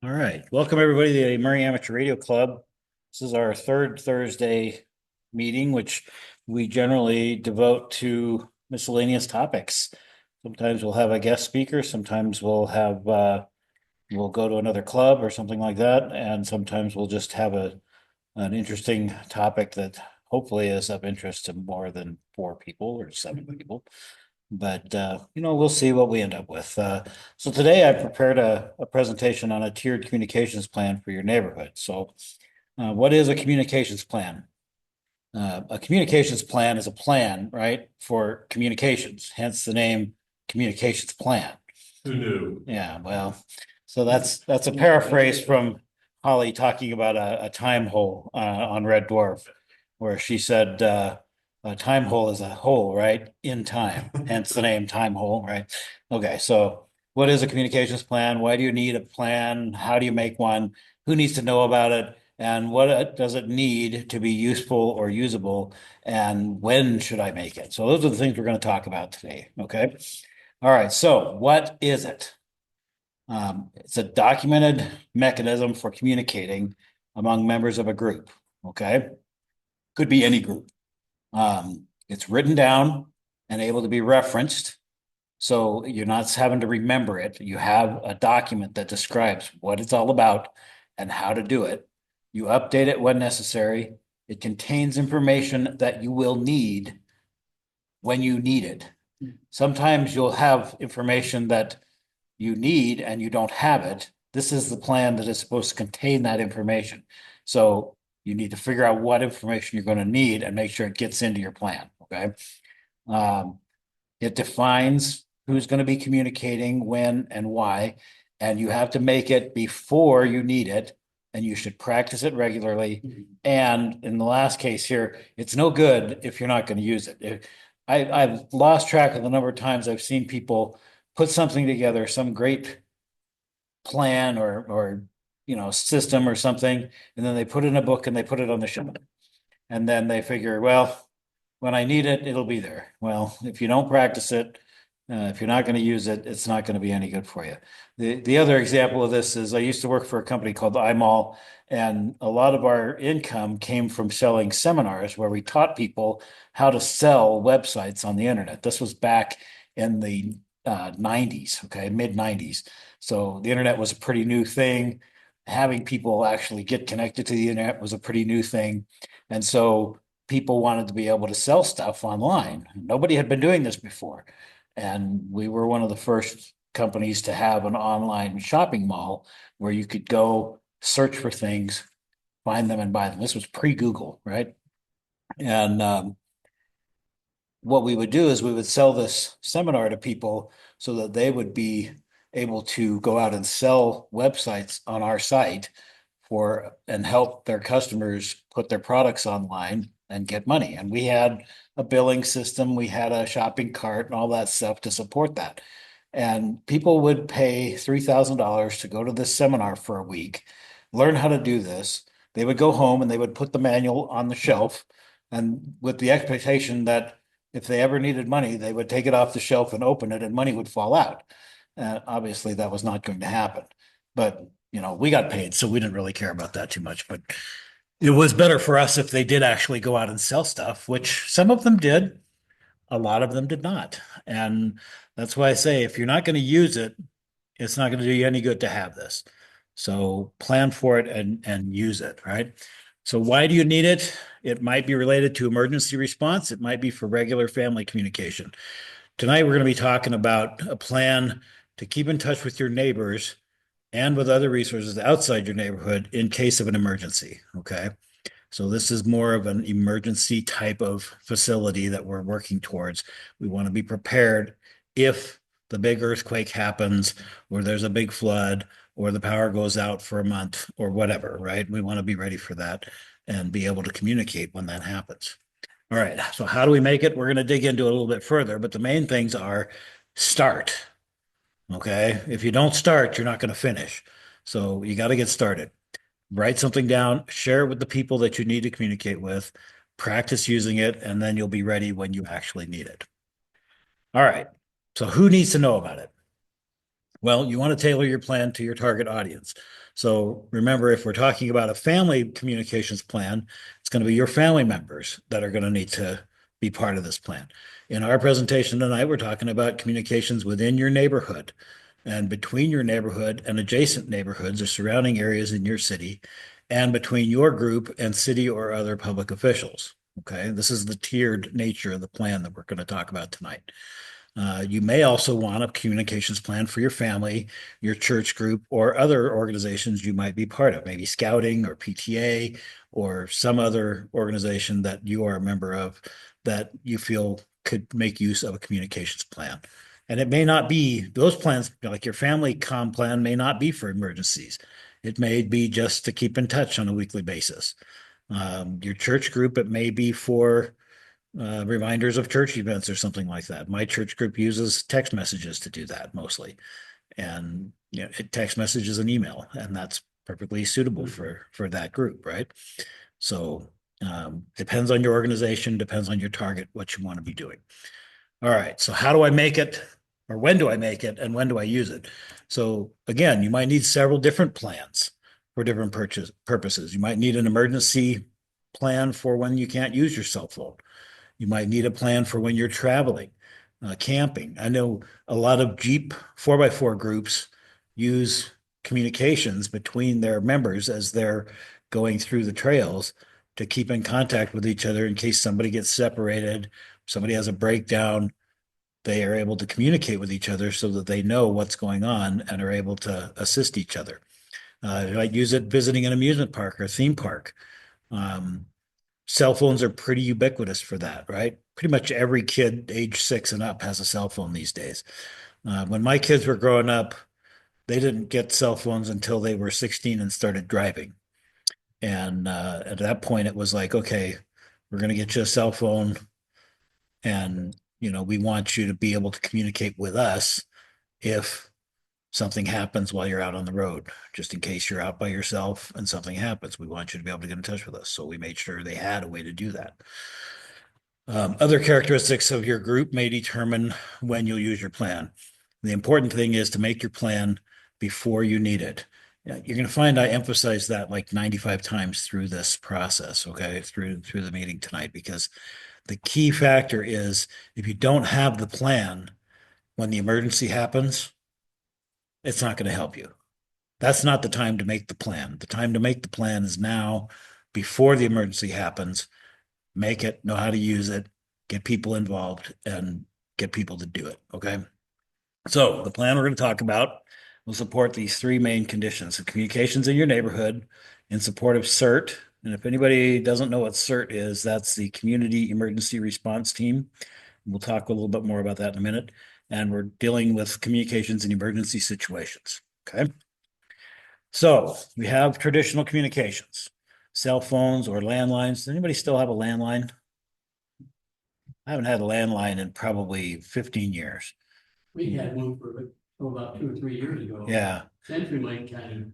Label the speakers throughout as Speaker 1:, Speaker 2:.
Speaker 1: All right, welcome everybody to the Murray Amateur Radio Club. This is our third Thursday meeting, which we generally devote to miscellaneous topics. Sometimes we'll have a guest speaker, sometimes we'll have we'll go to another club or something like that, and sometimes we'll just have an interesting topic that hopefully is of interest to more than 4 people or 7 people. But we'll see what we end up with. So today I prepared a presentation on a tiered communications plan for your neighborhood. So what is a communications plan? A communications plan is a plan, right, for communications, hence the name communications plan.
Speaker 2: Who knew?
Speaker 1: Yeah, well, so that's a paraphrase from Holly talking about a time hole on Red Dwarf, where she said a time hole is a hole, right? In time, hence the name time hole, right? Okay, so what is a communications plan? Why do you need a plan? How do you make one? Who needs to know about it? And what does it need to be useful or usable? And when should I make it? So those are the things we're going to talk about today, okay? All right, so what is it? It's a documented mechanism for communicating among members of a group, okay? Could be any group. It's written down and able to be referenced. So you're not having to remember it. You have a document that describes what it's all about and how to do it. You update it when necessary. It contains information that you will need when you need it. Sometimes you'll have information that you need and you don't have it. This is the plan that is supposed to contain that information. So you need to figure out what information you're going to need and make sure it gets into your plan. Okay. It defines who's going to be communicating when and why, and you have to make it before you need it, and you should practice it regularly. And in the last case here, it's no good if you're not going to use it. I've lost track of the number of times I've seen people put something together, some great plan or system or something, and then they put it in a book and they put it on the shelf. And then they figure, well, when I need it, it'll be there. Well, if you don't practice it, if you're not going to use it, it's not going to be any good for you. The other example of this is I used to work for a company called iMall, and a lot of our income came from selling seminars where we taught people how to sell websites on the internet. This was back in the 90s, okay, mid 90s. So the internet was a pretty new thing. Having people actually get connected to the internet was a pretty new thing. And so people wanted to be able to sell stuff online. Nobody had been doing this before. And we were one of the first companies to have an online shopping mall where you could go search for things, find them and buy them. This was pre-Google, right? And what we would do is we would sell this seminar to people so that they would be able to go out and sell websites on our site for and help their customers put their products online and get money. And we had a billing system, we had a shopping cart and all that stuff to support that. And people would pay $3,000 to go to this seminar for a week, learn how to do this. They would go home and they would put the manual on the shelf, and with the expectation that if they ever needed money, they would take it off the shelf and open it and money would fall out. Obviously, that was not going to happen. But, we got paid, so we didn't really care about that too much. But it was better for us if they did actually go out and sell stuff, which some of them did. A lot of them did not. And that's why I say if you're not going to use it, it's not going to do you any good to have this. So plan for it and use it, right? So why do you need it? It might be related to emergency response. It might be for regular family communication. Tonight, we're going to be talking about a plan to keep in touch with your neighbors and with other resources outside your neighborhood in case of an emergency. Okay. So this is more of an emergency type of facility that we're working towards. We want to be prepared if the big earthquake happens, or there's a big flood, or the power goes out for a month, or whatever, right? We want to be ready for that and be able to communicate when that happens. All right, so how do we make it? We're going to dig into it a little bit further, but the main things are start. Okay, if you don't start, you're not going to finish. So you got to get started. Write something down, share it with the people that you need to communicate with, practice using it, and then you'll be ready when you actually need it. All right, so who needs to know about it? Well, you want to tailor your plan to your target audience. So remember, if we're talking about a family communications plan, it's going to be your family members that are going to need to be part of this plan. In our presentation tonight, we're talking about communications within your neighborhood and between your neighborhood and adjacent neighborhoods or surrounding areas in your city, and between your group and city or other public officials. Okay, this is the tiered nature of the plan that we're going to talk about tonight. You may also want a communications plan for your family, your church group, or other organizations you might be part of, maybe scouting or PTA or some other organization that you are a member of that you feel could make use of a communications plan. And it may not be those plans, like your family comm plan, may not be for emergencies. It may be just to keep in touch on a weekly basis. Your church group, it may be for reminders of church events or something like that. My church group uses text messages to do that mostly. And you know, text messages and email, and that's perfectly suitable for that group, right? So depends on your organization, depends on your target, what you want to be doing. All right, so how do I make it, or when do I make it, and when do I use it? So again, you might need several different plans for different purposes. You might need an emergency plan for when you can't use your cell phone. You might need a plan for when you're traveling, camping. I know a lot of Jeep 4x4 groups use communications between their members as they're going through the trails to keep in contact with each other in case somebody gets separated, somebody has a breakdown. They are able to communicate with each other so that they know what's going on and are able to assist each other. You might use it visiting an amusement park or theme park. Um, Cell phones are pretty ubiquitous for that, right? Pretty much every kid age 6 and up has a cell phone these days. When my kids were growing up, they didn't get cell phones until they were 16 and started driving. And at that point, it was like, okay, we're going to get you a cell phone, and we want you to be able to communicate with us if something happens while you're out on the road, just in case you're out by yourself and something happens. We want you to be able to get in touch with us. So we made sure they had a way to do that. Other characteristics of your group may determine when you'll use your plan. The important thing is to make your plan before you need it. You're going to find I emphasize that like 95 times through this process, okay, through the meeting tonight, because the key factor is if you don't have the plan when the emergency happens, it's not going to help you. That's not the time to make the plan. The time to make the plan is now, before the emergency happens. Make it, know how to use it, get people involved, and get people to do it. Okay. So the plan we're going to talk about will support these three main conditions: the communications in your neighborhood in support of CERT. And if anybody doesn't know what CERT is, that's the Community Emergency Response Team. We'll talk a little bit more about that in a minute. And we're dealing with communications in emergency situations. Okay. So we have traditional communications, cell phones or landlines. Does anybody still have a landline? I haven't had a landline in probably 15 years.
Speaker 2: We had one for about 2 or 3 years ago.
Speaker 1: Yeah.
Speaker 2: CenturyLink kind of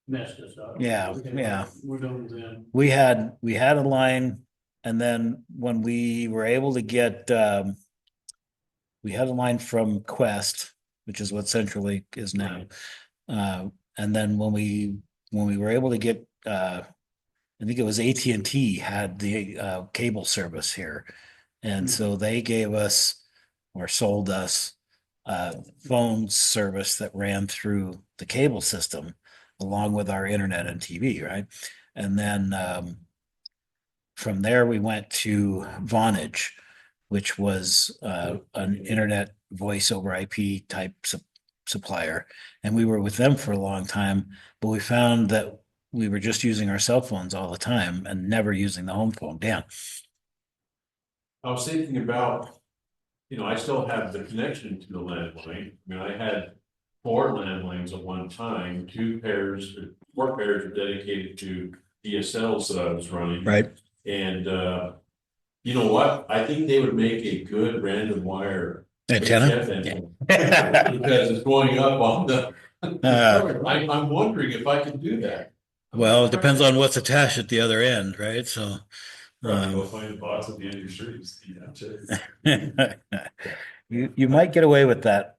Speaker 2: messed us up.
Speaker 1: Yeah,
Speaker 2: We're done with them.
Speaker 1: We had a line, and then when we were able to get, we had a line from Quest, which is what CenturyLink is now. And then when we were able to get, I think it was AT&T had the cable service here. And so they gave us or sold us phone service that ran through the cable system along with our internet and TV, right? And then from there we went to Vonage, which was an internet voice over IP type supplier. And we were with them for a long time, but we found that we were just using our cell phones all the time and never using the home phone. Dan.
Speaker 3: I was thinking about, I still have the connection to the landline. I mean, I had 4 landlines at one time, 4 pairs are dedicated to DSLs that I was running.
Speaker 1: Right.
Speaker 3: And you know what? I think they would make a good random wire
Speaker 1: Antenna?
Speaker 3: because it's going up on the. I'm wondering if I can do that.
Speaker 1: Well, it depends on what's attached at the other end, right? So
Speaker 3: go find a box at the end of your street.
Speaker 1: you might get away with that.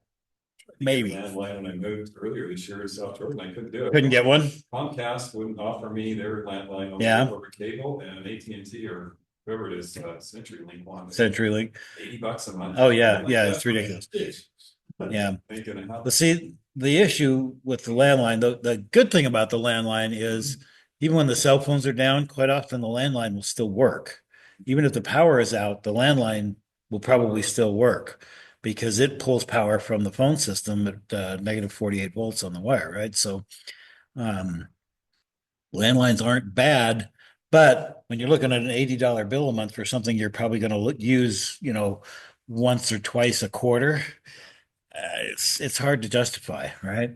Speaker 1: Maybe.
Speaker 4: Landline when I moved earlier this year to South Jordan, I couldn't do it.
Speaker 1: Couldn't get one?
Speaker 4: Comcast wouldn't offer me their landline
Speaker 1: Yeah.
Speaker 4: over cable, and AT&T or whoever it is, CenturyLink wanted
Speaker 1: CenturyLink.
Speaker 4: $80 a month.
Speaker 1: Oh, yeah,
Speaker 4: Like
Speaker 1: yeah,
Speaker 4: that.
Speaker 1: it's ridiculous. Yeah.
Speaker 4: Ain't gonna happen.
Speaker 1: But see, the issue with the landline, the good thing about the landline is even when the cell phones are down, quite often the landline will still work. Even if the power is out, the landline will probably still work because it pulls power from the phone system at negative 48 volts on the wire, right? So um, landlines aren't bad, but when you're looking at an $80 bill a month for something you're probably going to use, once or twice a quarter, it's hard to justify, right?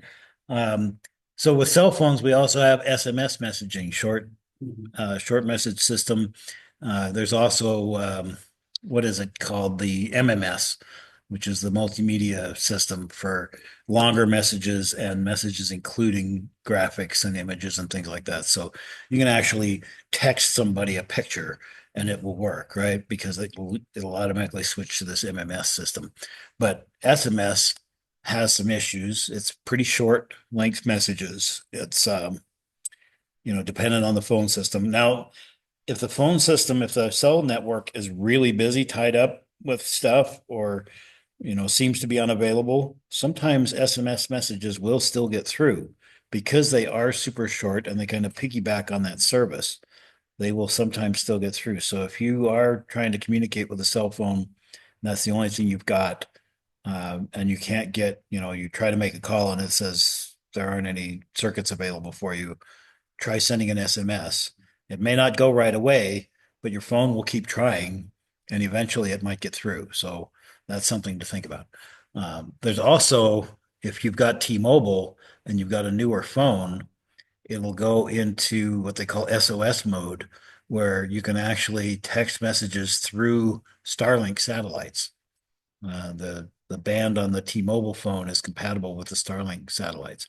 Speaker 1: So with cell phones, we also have SMS messaging, short message system. There's also what is it called? The MMS, which is the multimedia system for longer messages and messages including graphics and images and things like that. So you can actually text somebody a picture and it will work, right? Because it'll automatically switch to this MMS system. But SMS has some issues. It's pretty short length messages. It's dependent on the phone system. Now, if the cell network is really busy, tied up with stuff, or seems to be unavailable, sometimes SMS messages will still get through because they are super short and they kind of piggyback on that service. They will sometimes still get through. So if you are trying to communicate with a cell phone, that's the only thing you've got, and you can't get, you try to make a call and it says there aren't any circuits available for you, try sending an SMS. It may not go right away, but your phone will keep trying and eventually it might get through. So that's something to think about. There's also, if you've got T-Mobile and you've got a newer phone, it'll go into what they call SOS mode, where you can actually text messages through Starlink satellites. The band on the T-Mobile phone is compatible with the Starlink satellites.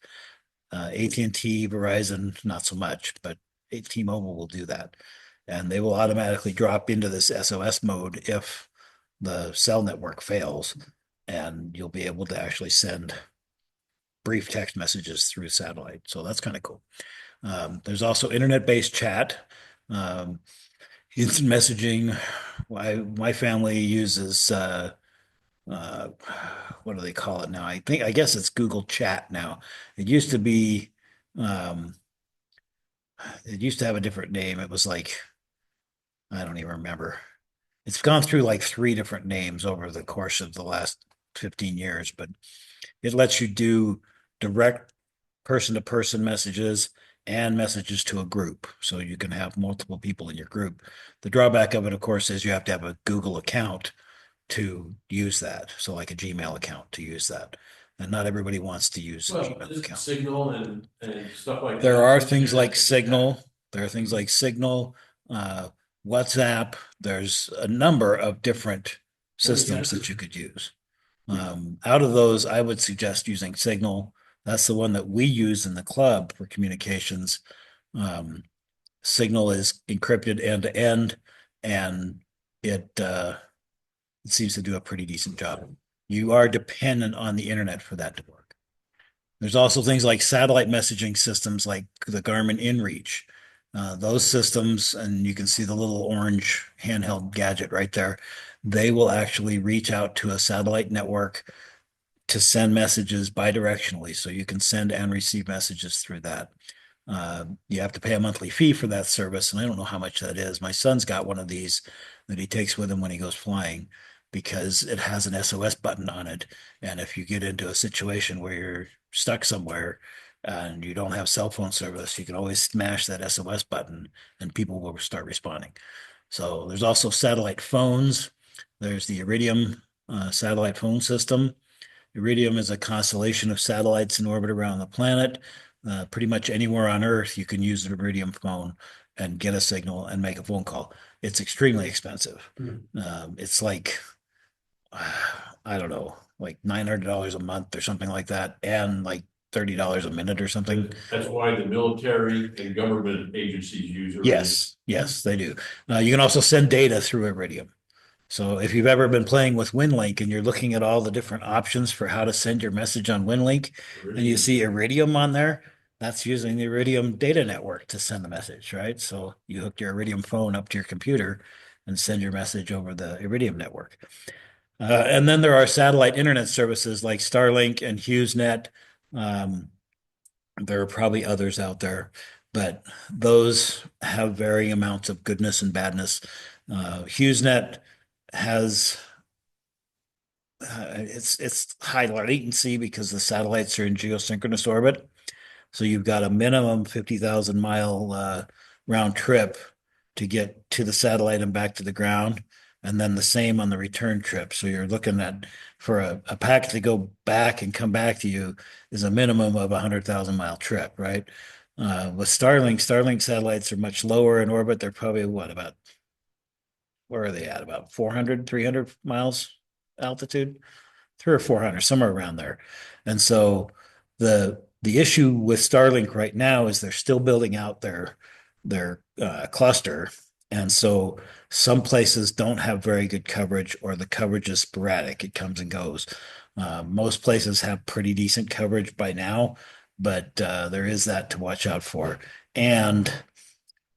Speaker 1: AT&T, Verizon, not so much, but T-Mobile will do that. And they will automatically drop into this SOS mode if the cell network fails, and you'll be able to actually send brief text messages through satellite. So that's kind of cool. There's also internet-based chat, instant messaging. My family uses what do they call it now? I guess it's Google Chat now. It used to be, it used to have a different name. It was like, I don't even remember. It's gone through like 3 different names over the course of the last 15 years, but it lets you do direct person-to-person messages and messages to a group. So you can have multiple people in your group. The drawback of it, of course, is you have to have a Google account to use that. So like a Gmail account to use that. And not everybody wants to use a
Speaker 3: Well,
Speaker 1: Gmail
Speaker 3: just
Speaker 1: account.
Speaker 3: Signal and stuff like that.
Speaker 1: There are things like Signal. There are things like Signal, WhatsApp. There's a number of different systems that you could use. Out of those, I would suggest using Signal. That's the one that we use in the club for communications. Signal is encrypted end to end, and it seems to do a pretty decent job. You are dependent on the internet for that to work. There's also things like satellite messaging systems like the Garmin InReach. Those systems, and you can see the little orange handheld gadget right there, they will actually reach out to a satellite network to send messages bidirectionally. So you can send and receive messages through that. You have to pay a monthly fee for that service, and I don't know how much that is. My son's got one of these that he takes with him when he goes flying because it has an SOS button on it. And if you get into a situation where you're stuck somewhere and you don't have cell phone service, you can always smash that SOS button and people will start responding. So there's also satellite phones. There's the Iridium satellite phone system. Iridium is a constellation of satellites in orbit around the planet. Pretty much anywhere on Earth, you can use an Iridium phone and get a signal and make a phone call. It's extremely expensive. It's like, I don't know, like $900 a month or something like that, and like $30 a minute or something.
Speaker 3: That's why the military and government agencies use it.
Speaker 1: Yes, they do. You can also send data through Iridium. So if you've ever been playing with WinLink and you're looking at all the different options for how to send your message on WinLink, and you see Iridium on there, that's using the Iridium data network to send the message, right? So you hook your Iridium phone up to your computer and send your message over the Iridium network. And then there are satellite internet services like Starlink and HughesNet. Um, there are probably others out there, but those have varying amounts of goodness and badness. HughesNet has it's high latency because the satellites are in geosynchronous orbit. So you've got a minimum 50,000 mile round trip to get to the satellite and back to the ground. And then the same on the return trip. So you're looking at for a packet to go back and come back to you is a minimum of 100,000 mile trip, right? With Starlink satellites are much lower in orbit. They're probably where are they at? About 400, 300 miles altitude, 300 or 400, somewhere around there. And so the issue with Starlink right now is they're still building out their cluster, and so some places don't have very good coverage, or the coverage is sporadic. It comes and goes. Most places have pretty decent coverage by now, but there is that to watch out for. And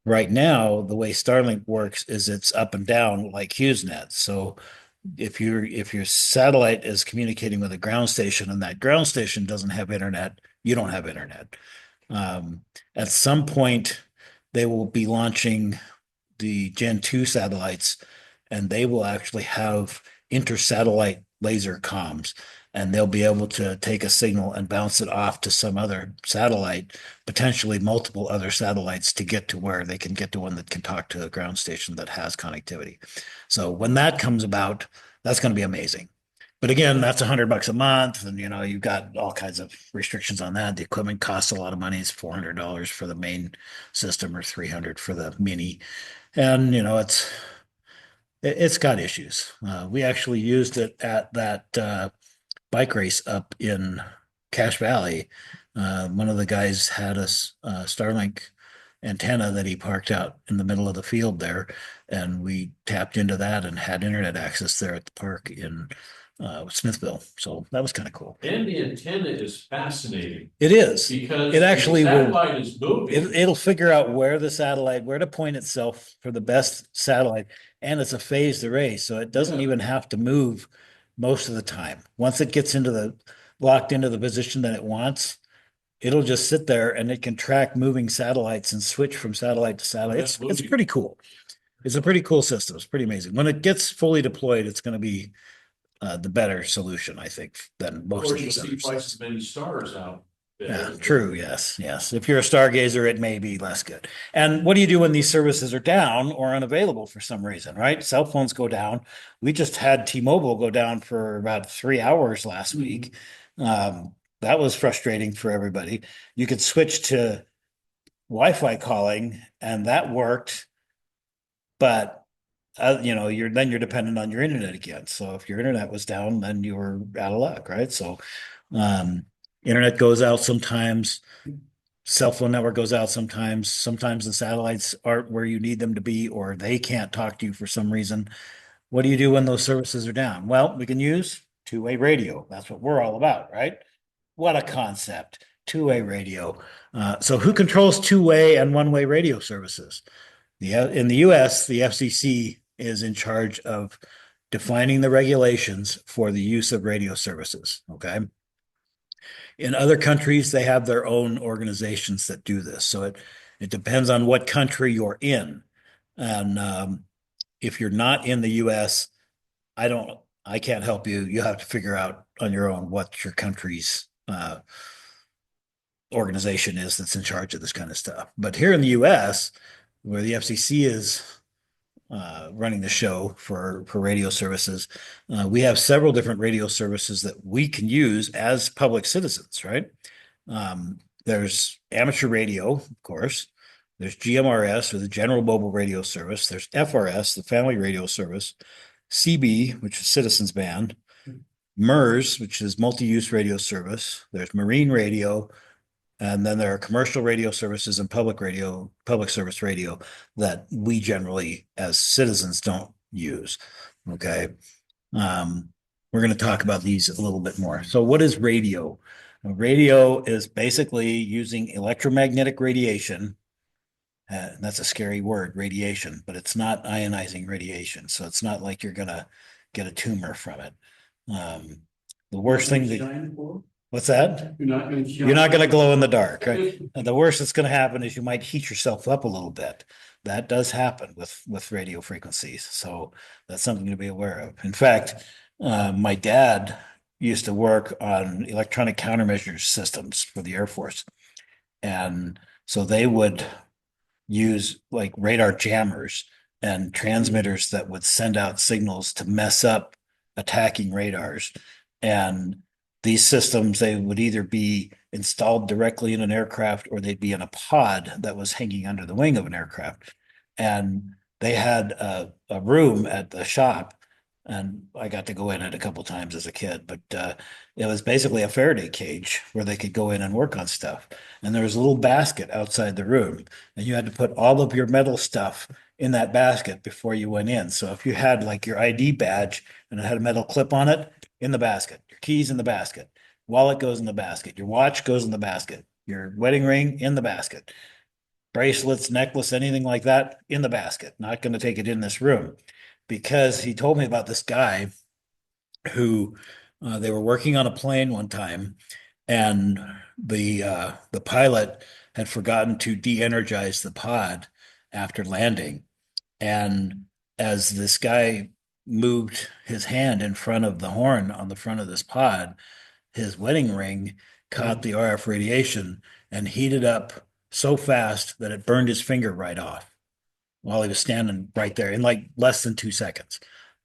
Speaker 1: right now, the way Starlink works is it's up and down like HughesNet. So if your satellite is communicating with a ground station and that ground station doesn't have internet, you don't have internet. At some point, they will be launching the Gen 2 satellites, and they will actually have inter-satellite laser comms, and they'll be able to take a signal and bounce it off to some other satellite, potentially multiple other satellites, to get to where they can get to one that can talk to a ground station that has connectivity. So when that comes about, that's going to be amazing. But again, that's $100 a month, and you've got all kinds of restrictions on that. The equipment costs a lot of money. It's $400 for the main system or $300 for the mini, and it's got issues. We actually used it at that bike race up in Cache Valley. One of the guys had a Starlink antenna that he parked out in the middle of the field there, and we tapped into that and had internet access there at the park in Smithville. So that was kind of cool.
Speaker 3: And the antenna is fascinating
Speaker 1: It is.
Speaker 3: because
Speaker 1: It actually
Speaker 3: the
Speaker 1: will.
Speaker 3: satellite is moving.
Speaker 1: It'll figure out where to point itself for the best satellite, and it's a phased array, so it doesn't
Speaker 3: Yeah.
Speaker 1: even have to move most of the time. Once it gets locked into the position that it wants, it'll just sit there and it can track moving satellites and switch from satellite to satellite.
Speaker 3: Yeah,
Speaker 1: It's pretty cool. It's a pretty cool system. It's pretty amazing. When it gets fully deployed, it's going to be the better solution, I think, than
Speaker 3: Of
Speaker 1: most
Speaker 3: course,
Speaker 1: of
Speaker 3: you'll
Speaker 1: these
Speaker 3: see
Speaker 1: others.
Speaker 3: twice as many stars out
Speaker 1: Yeah,
Speaker 3: there.
Speaker 1: true. Yes, yes. If you're a stargazer, it may be less good. And what do you do when these services are down or unavailable for some reason, right? Cell phones go down. We just had T-Mobile go down for about 3 hours last week. That was frustrating for everybody. You could switch to Wi-Fi calling, and that worked, but you're dependent on your internet again. So if your internet was down, then you were out of luck, right? So um, internet goes out sometimes, cell phone network goes out sometimes. Sometimes the satellites aren't where you need them to be, or they can't talk to you for some reason. What do you do when those services are down? Well, we can use two-way radio. That's what we're all about, right? What a concept. Two-way radio. So who controls two-way and one-way radio services? In the US, the FCC is in charge of defining the regulations for the use of radio services. Okay. In other countries, they have their own organizations that do this. So it depends on what country you're in. And if you're not in the US, I can't help you. You have to figure out on your own what your country's organization is that's in charge of this kind of stuff. But here in the US, where the FCC is running the show for radio services, we have several different radio services that we can use as public citizens, right? There's amateur radio, of course. There's GMRS, or the General Mobile Radio Service. There's FRS, the Family Radio Service. CB, which is Citizens Band. MERS, which is Multi-Use Radio Service. There's Marine Radio. And then there are commercial radio services and public service radio that we generally, as citizens, don't use. Okay. We're going to talk about these a little bit more. So what is radio? Radio is basically using electromagnetic radiation. That's a scary word, radiation, but it's not ionizing radiation. So it's not like you're going to get a tumor from it. The worst thing that,
Speaker 2: Shine for?
Speaker 1: what's that?
Speaker 2: You're not gonna shine.
Speaker 1: You're not going to glow in the dark. Right? And the worst that's going to happen is you might heat yourself up a little bit. That does happen with radio frequencies. So that's something to be aware of. In fact, my dad used to work on electronic countermeasure systems for the Air Force. And so they would use like radar jammers and transmitters that would send out signals to mess up attacking radars. And these systems, they would either be installed directly in an aircraft or they'd be in a pod that was hanging under the wing of an aircraft. And they had a room at the shop, and I got to go in it a couple times as a kid, but it was basically a Faraday cage where they could go in and work on stuff. And there was a little basket outside the room, and you had to put all of your metal stuff in that basket before you went in. So if you had like your ID badge and it had a metal clip on it, in the basket, your keys in the basket, wallet goes in the basket, your watch goes in the basket, your wedding ring in the basket, bracelets, necklace, anything like that in the basket. Not going to take it in this room, because he told me about this guy who they were working on a plane one time, and the pilot had forgotten to de-energize the pod after landing. And as this guy moved his hand in front of the horn on the front of this pod, his wedding ring caught the RF radiation and heated up so fast that it burned his finger right off while he was standing right there in like less than 2 seconds.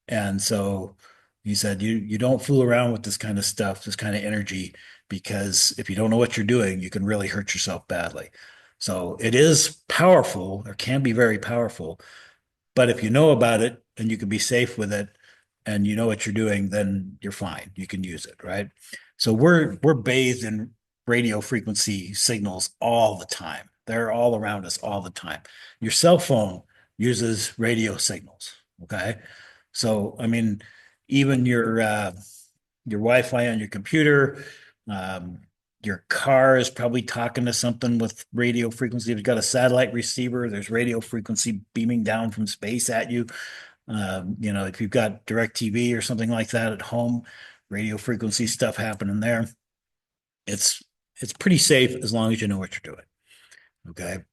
Speaker 1: And so he said, you don't fool around with this kind of stuff, this kind of energy, because if you don't know what you're doing, you can really hurt yourself badly. So it is powerful, or can be very powerful, but if you know about it and you can be safe with it and you know what you're doing, then you're fine. You can use it, right? So we're bathed in radio frequency signals all the time. They're all around us all the time. Your cell phone uses radio signals, okay? So I mean, even your Wi-Fi on your computer, your car is probably talking to something with radio frequency. If you've got a satellite receiver, there's radio frequency beaming down from space at you. If you've got DirecTV or something like that at home, radio frequency stuff happening there. It's pretty safe as long as you know what you're doing. Okay.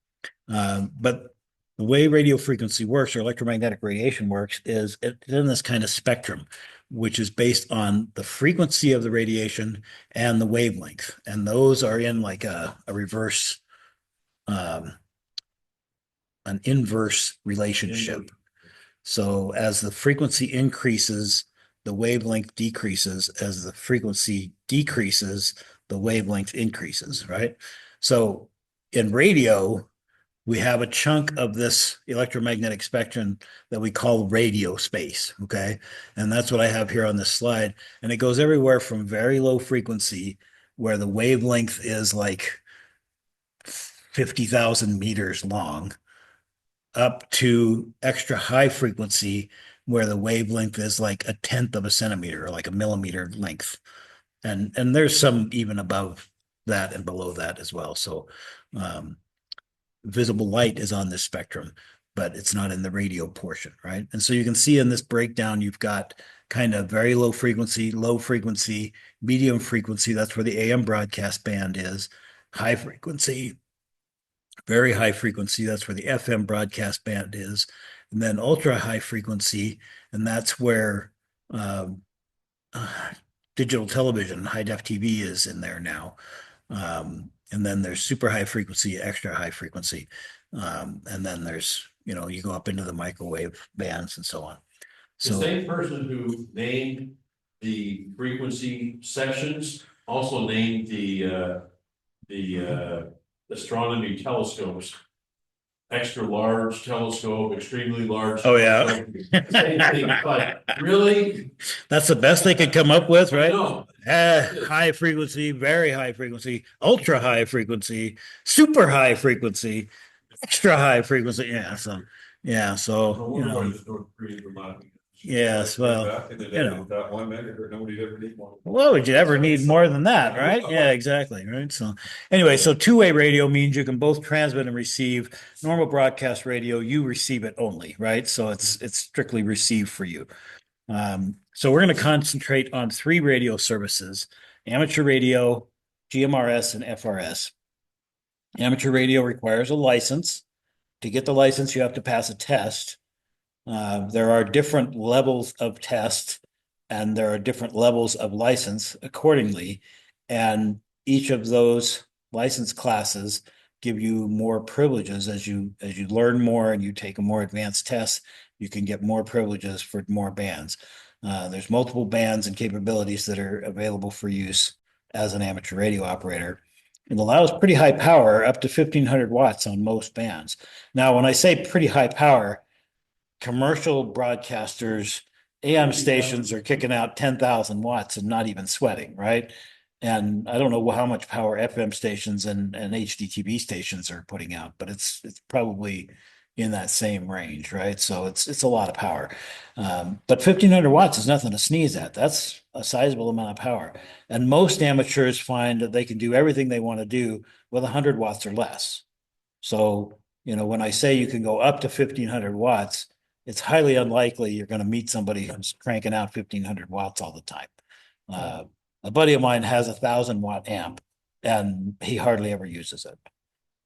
Speaker 1: But the way radio frequency works, or electromagnetic radiation works, is it's in this kind of spectrum, which is based on the frequency of the radiation and the wavelength. And those are in like a reverse, an inverse relationship. So as the frequency increases, the wavelength decreases. As the frequency decreases, the wavelength increases, right? So in radio, we have a chunk of this electromagnetic spectrum that we call radio space, okay? And that's what I have here on this slide. And it goes everywhere from very low frequency, where the wavelength is like 50,000 meters long, up to extra high frequency, where the wavelength is like a tenth of a centimeter, or like a millimeter length. And there's some even above that and below that as well. So visible light is on this spectrum, but it's not in the radio portion, right? And so you can see in this breakdown, you've got kind of very low frequency, medium frequency. That's where the AM broadcast band is. High frequency, very high frequency. That's where the FM broadcast band is. And then ultra high frequency, and that's where digital television, high def TV is in there now. And then there's super high frequency, extra high frequency. And then there's, you go up into the microwave bands and so on.
Speaker 3: The
Speaker 1: So
Speaker 3: same person who named the frequency sections also named the astronomy telescopes. Extra large telescope, extremely large.
Speaker 1: Oh, yeah.
Speaker 3: Telescope. Same thing, but really,
Speaker 1: that's the best they could come up with, right?
Speaker 3: no,
Speaker 1: High frequency, very high frequency, ultra high frequency, super high frequency, extra high frequency. Yeah. So,
Speaker 3: no wonder why the North Koreans were laughing.
Speaker 1: Yes, well,
Speaker 4: Back in the
Speaker 1: you
Speaker 4: day,
Speaker 1: know.
Speaker 4: that 1 megahertz, nobody'd ever need one.
Speaker 1: What would you ever need more than that, right? Yeah, exactly, right? So anyway, so two-way radio means you can both transmit and receive. Normal broadcast radio, you receive it only, right? So it's strictly receive for you. So we're going to concentrate on three radio services: amateur radio, GMRS, and FRS. Amateur radio requires a license. To get the license, you have to pass a test. There are different levels of test and there are different levels of license accordingly. And each of those license classes give you more privileges as you learn more and you take a more advanced test, you can get more privileges for more bands. There's multiple bands and capabilities that are available for use as an amateur radio operator. It allows pretty high power, up to 1,500 watts on most bands. Now, when I say pretty high power, commercial broadcasters, AM stations are kicking out 10,000 watts and not even sweating, right? And I don't know how much power FM stations and HDTV stations are putting out, but it's probably in that same range, right? So it's a lot of power. But 1,500 watts is nothing to sneeze at. That's a sizable amount of power. And most amateurs find that they can do everything they want to do with 100 watts or less. So, when I say you can go up to 1,500 watts, it's highly unlikely you're going to meet somebody who's cranking out 1,500 watts all the time. A buddy of mine has 1,000-watt amp, and he hardly ever uses it.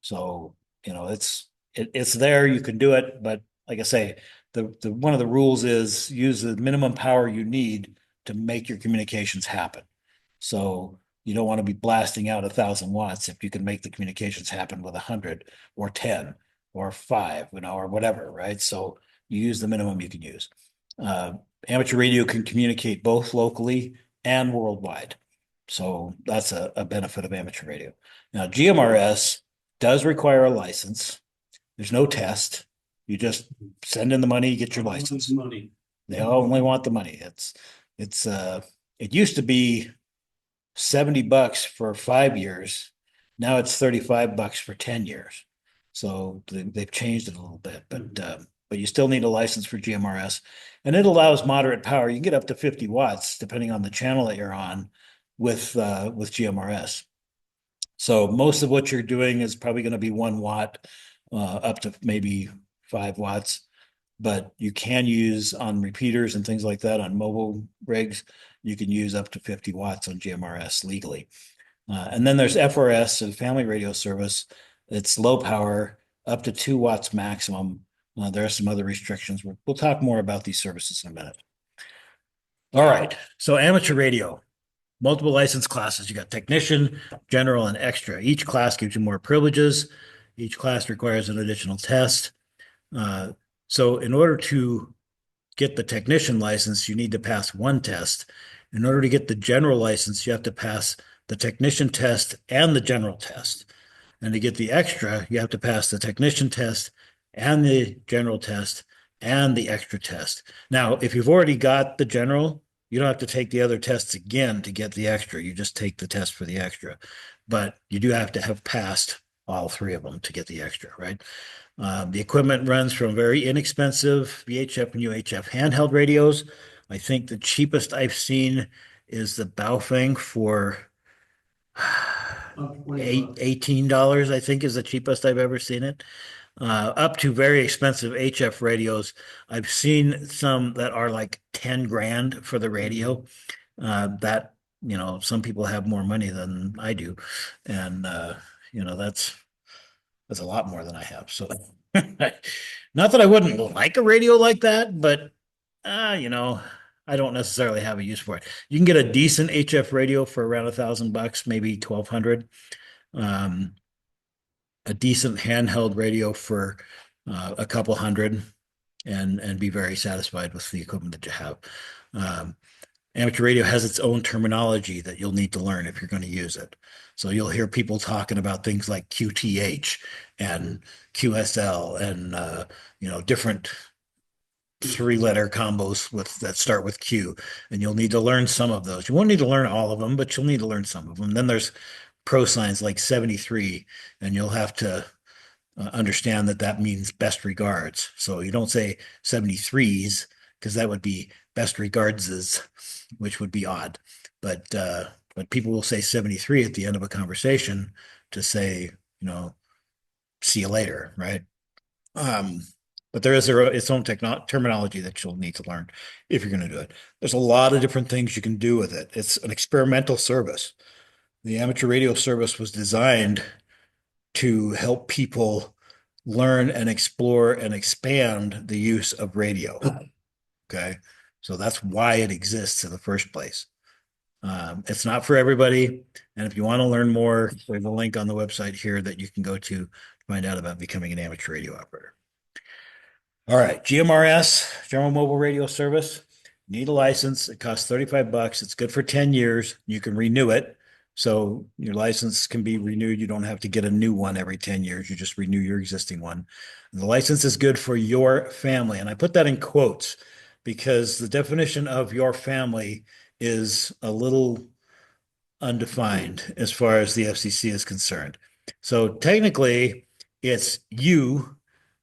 Speaker 1: So, it's there. You can do it, but like I say, the one of the rules is use the minimum power you need to make your communications happen. So you don't want to be blasting out 1,000 watts if you can make the communications happen with 100 or 10 or 5, or whatever, right? So you use the minimum you can use. Amateur radio can communicate both locally and worldwide. So that's a benefit of amateur radio. Now, GMRS does require a license. There's no test. You just send in the money, you get your license.
Speaker 2: Money.
Speaker 1: They only want the money. It used to be $70 for 5 years. Now it's $35 for 10 years. So they've changed it a little bit, but you still need a license for GMRS, and it allows moderate power. You can get up to 50 watts depending on the channel that you're on with GMRS. So most of what you're doing is probably going to be 1 watt, up to maybe 5 watts. But you can use on repeaters and things like that on mobile rigs, you can use up to 50 watts on GMRS legally. And then there's FRS, a family radio service. It's low power, up to 2 watts maximum. There are some other restrictions. We'll talk more about these services in a minute. All right, so amateur radio, multiple license classes. You got technician, general, and extra. Each class gives you more privileges. Each class requires an additional test. So in order to get the technician license, you need to pass 1 test. In order to get the general license, you have to pass the technician test and the general test. And to get the extra, you have to pass the technician test and the general test and the extra test. Now, if you've already got the general, you don't have to take the other tests again to get the extra. You just take the test for the extra. But you do have to have passed all 3 of them to get the extra, right? The equipment runs from very inexpensive VHF and UHF handheld radios. I think the cheapest I've seen is the Baofeng for $18, I think is the cheapest I've ever seen it. Up to very expensive HF radios. I've seen some that are like 10 grand for the radio. That, some people have more money than I do. And, that's a lot more than I have. So not that I wouldn't like a radio like that, but I don't necessarily have a use for it. You can get a decent HF radio for around $1,000, maybe 1,200. A decent handheld radio for a couple hundred, and be very satisfied with the equipment that you have. Amateur radio has its own terminology that you'll need to learn if you're going to use it. So you'll hear people talking about things like QTH and QSL and different 3-letter combos that start with Q, and you'll need to learn some of those. You won't need to learn all of them, but you'll need to learn some of them. Then there's pro signs like 73, and you'll have to understand that means best regards. So you don't say 73s, because that would be best regards, which would be odd. But people will say 73 at the end of a conversation to say, see you later, right? But there is its own terminology that you'll need to learn if you're going to do it. There's a lot of different things you can do with it. It's an experimental service. The amateur radio service was designed to help people learn and explore and expand the use of radio. Okay. So that's why it exists in the first place. It's not for everybody. And if you want to learn more, we have a link on the website here that you can go to find out about becoming an amateur radio operator. All right. GMRS, General Mobile Radio Service. Need a license. It costs $35. It's good for 10 years. You can renew it. So your license can be renewed. You don't have to get a new one every 10 years. You just renew your existing one. And the license is good for your family. And I put that in quotes because the definition of your family is a little undefined as far as the FCC is concerned. So technically, it's you,